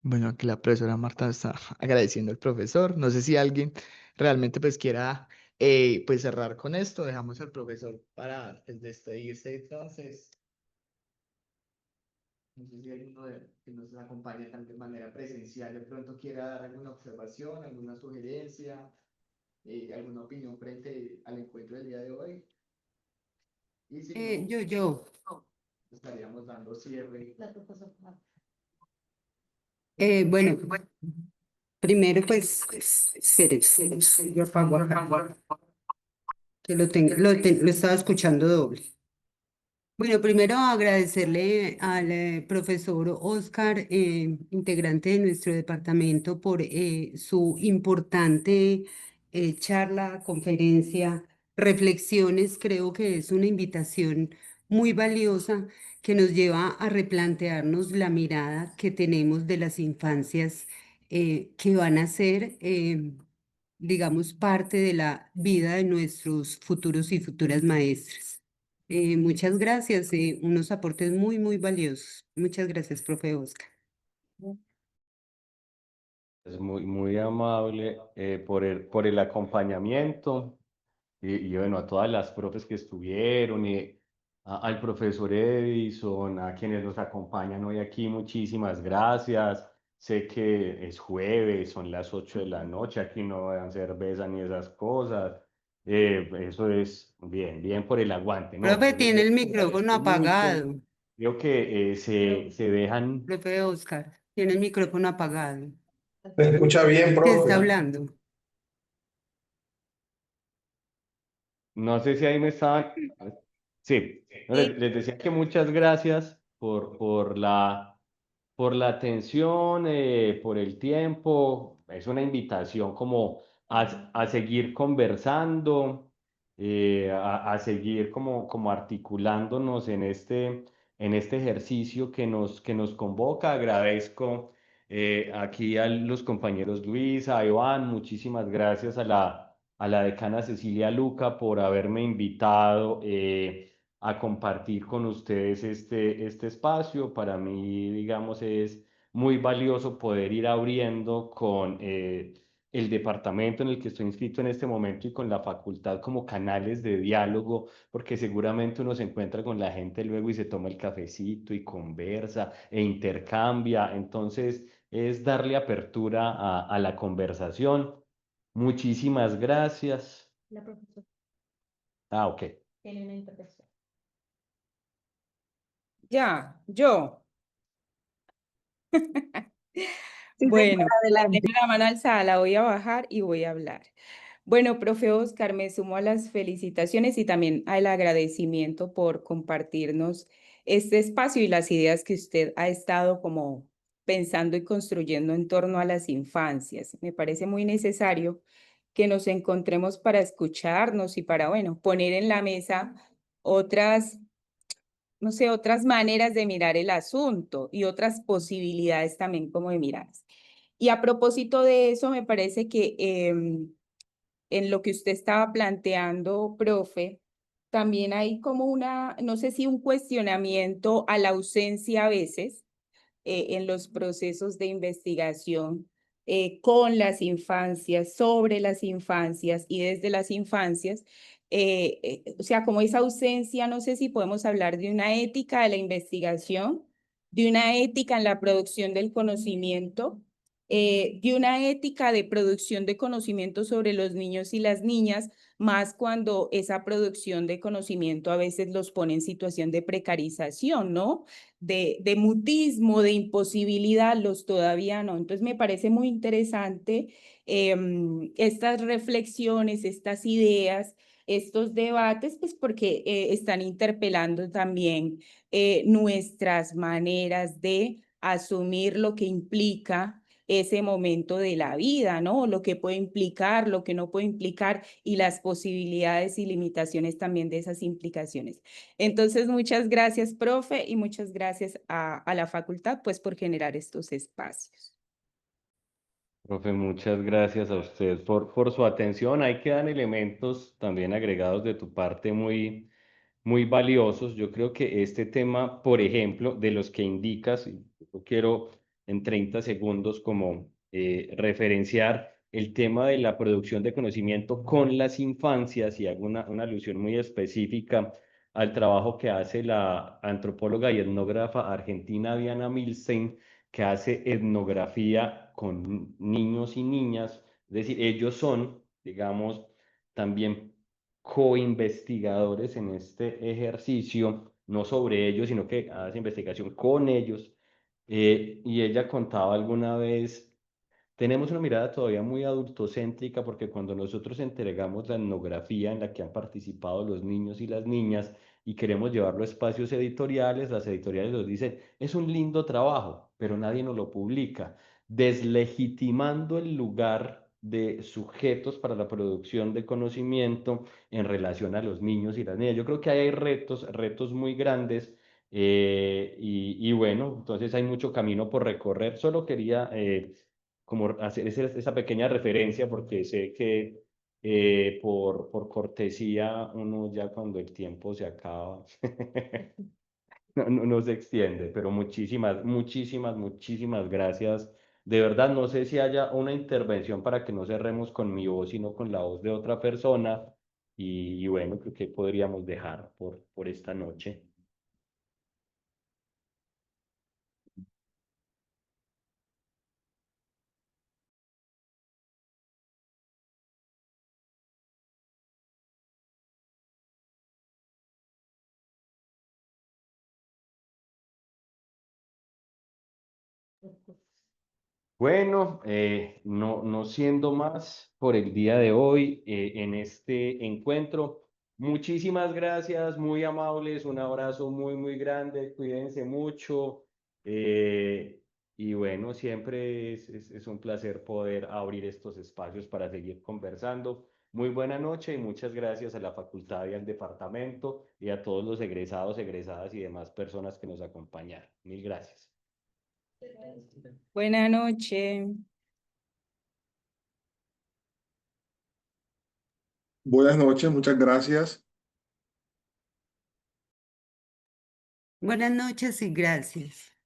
Bueno, aquí la profesora Marta está agradeciendo al profesor. No sé si alguien realmente pues quiera pues cerrar con esto. Dejamos al profesor para pues, despedirse entonces. No sé si alguno que nos acompaña también de manera presencial de pronto quiera dar alguna observación, alguna sugerencia, alguna opinión frente al encuentro del día de hoy. Y si no, Yo. estaríamos dando cierre. Bueno, primero pues, espere, yo apago acá. que lo estaba escuchando doble. Bueno, primero agradecerle al profesor Oscar, integrante de nuestro departamento, por su importante charla, conferencia, reflexiones. Creo que es una invitación muy valiosa que nos lleva a replantearnos la mirada que tenemos de las infancias que van a ser, digamos, parte de la vida de nuestros futuros y futuras maestras. Muchas gracias, unos aportes muy, muy valiosos. Muchas gracias, profe Oscar. Es muy amable por el acompañamiento y bueno, a todas las profes que estuvieron y al profesor Edison, a quienes nos acompañan hoy aquí, muchísimas gracias. Sé que es jueves, son las 8 de la noche, aquí no dan cerveza ni esas cosas. Eso es bien por el aguante, ¿no? Profe, Yo les tiene el micrófono agradezco mucho. apagado. Creo que se dejan. Profe Oscar, tiene el micrófono apagado. ¿Me escucha bien, ¿Qué está profe? hablando? No sé si ahí me estaban. Sí, no, les decía que muchas gracias por la atención, por el tiempo. Es una invitación como a seguir conversando, a seguir como articulándonos en este ejercicio que nos convoca. Agradezco aquí a los compañeros Luis, a Iván, muchísimas gracias a la decana Cecilia Luca por haberme invitado. A compartir con ustedes este espacio. Para mí, digamos, es muy valioso poder ir abriendo con el departamento en el que estoy inscrito en este momento y con la facultad como canales de diálogo, porque seguramente uno se encuentra con la gente luego y se toma el cafecito y conversa e intercambia. Entonces, es darle apertura a la conversación. Muchísimas gracias. La profesora Ah, ok. tiene una intervención. Ya, yo. Sí, Bueno, señora, adelante. tengo la mano alzada, la voy a bajar y voy a hablar. Bueno, profe Oscar, me sumo a las felicitaciones y también al agradecimiento por compartirnos este espacio y las ideas que usted ha estado como pensando y construyendo en torno a las infancias. Me parece muy necesario que nos encontremos para escucharnos y para, bueno, poner en la mesa otras, no sé, otras maneras de mirar el asunto y otras posibilidades también como de mirar. Y a propósito de eso, me parece que en lo que usted estaba planteando, profe, también hay como una, no sé si un cuestionamiento a la ausencia a veces en los procesos de investigación con las infancias, sobre las infancias y desde las infancias. O sea, como esa ausencia, no sé si podemos hablar de una ética de la investigación, de una ética en la producción del conocimiento, de una ética de producción de conocimiento sobre los niños y las niñas, más cuando esa producción de conocimiento a veces los pone en situación de precarización, ¿no? De mutismo, de imposibilidad, los todavía no. Entonces me parece muy interesante estas reflexiones, estas ideas, estos debates, pues porque están interpelando también nuestras maneras de asumir lo que implica ese momento de la vida, ¿no? Lo que puede implicar, lo que no puede implicar y las posibilidades y limitaciones también de esas implicaciones. Entonces, muchas gracias, profe, y muchas gracias a la facultad, pues, por generar estos espacios. Profe, muchas gracias a usted por su atención. Ahí quedan elementos también agregados de tu parte muy valiosos. Yo creo que este tema, por ejemplo, de los que indicas, y yo quiero en 30 segundos como referenciar el tema de la producción de conocimiento con las infancias y hago una alusión muy específica al trabajo que hace la antropóloga y etnógrafa argentina Diana Milstein, que hace etnografía con niños y niñas. Es decir, ellos son, digamos, también coinvestigadores en este ejercicio, no sobre ellos, sino que hace investigación con ellos. Y ella contaba alguna vez Tenemos una mirada todavía muy adultocéntrica porque cuando nosotros entregamos la etnografía en la que han participado los niños y las niñas y queremos llevarlo a espacios editoriales, las editoriales nos dicen, es un lindo trabajo, pero nadie nos lo publica, deslegitimando el lugar de sujetos para la producción de conocimiento en relación a los niños y las niñas. Yo creo que ahí hay retos muy grandes. Y bueno, entonces hay mucho camino por recorrer. Solo quería como hacer esa pequeña referencia porque sé que por cortesía uno ya cuando el tiempo se acaba no se extiende, pero muchísimas gracias. De verdad, no sé si haya una intervención para que no cerremos con mi voz, sino con la voz de otra persona. Y bueno, creo que podríamos dejar por esta noche. Bueno, no siendo más por el día de hoy en este encuentro, muchísimas gracias, muy amables, un abrazo muy grande, cuídense mucho y bueno, siempre es un placer poder abrir estos espacios para seguir conversando. Muy buena noche y muchas gracias a la facultad y al departamento y a todos los egresados, egresadas y demás personas que nos acompañaron. Mil gracias. Buenas noches. Buenas noches, muchas gracias. Buenas noches y gracias.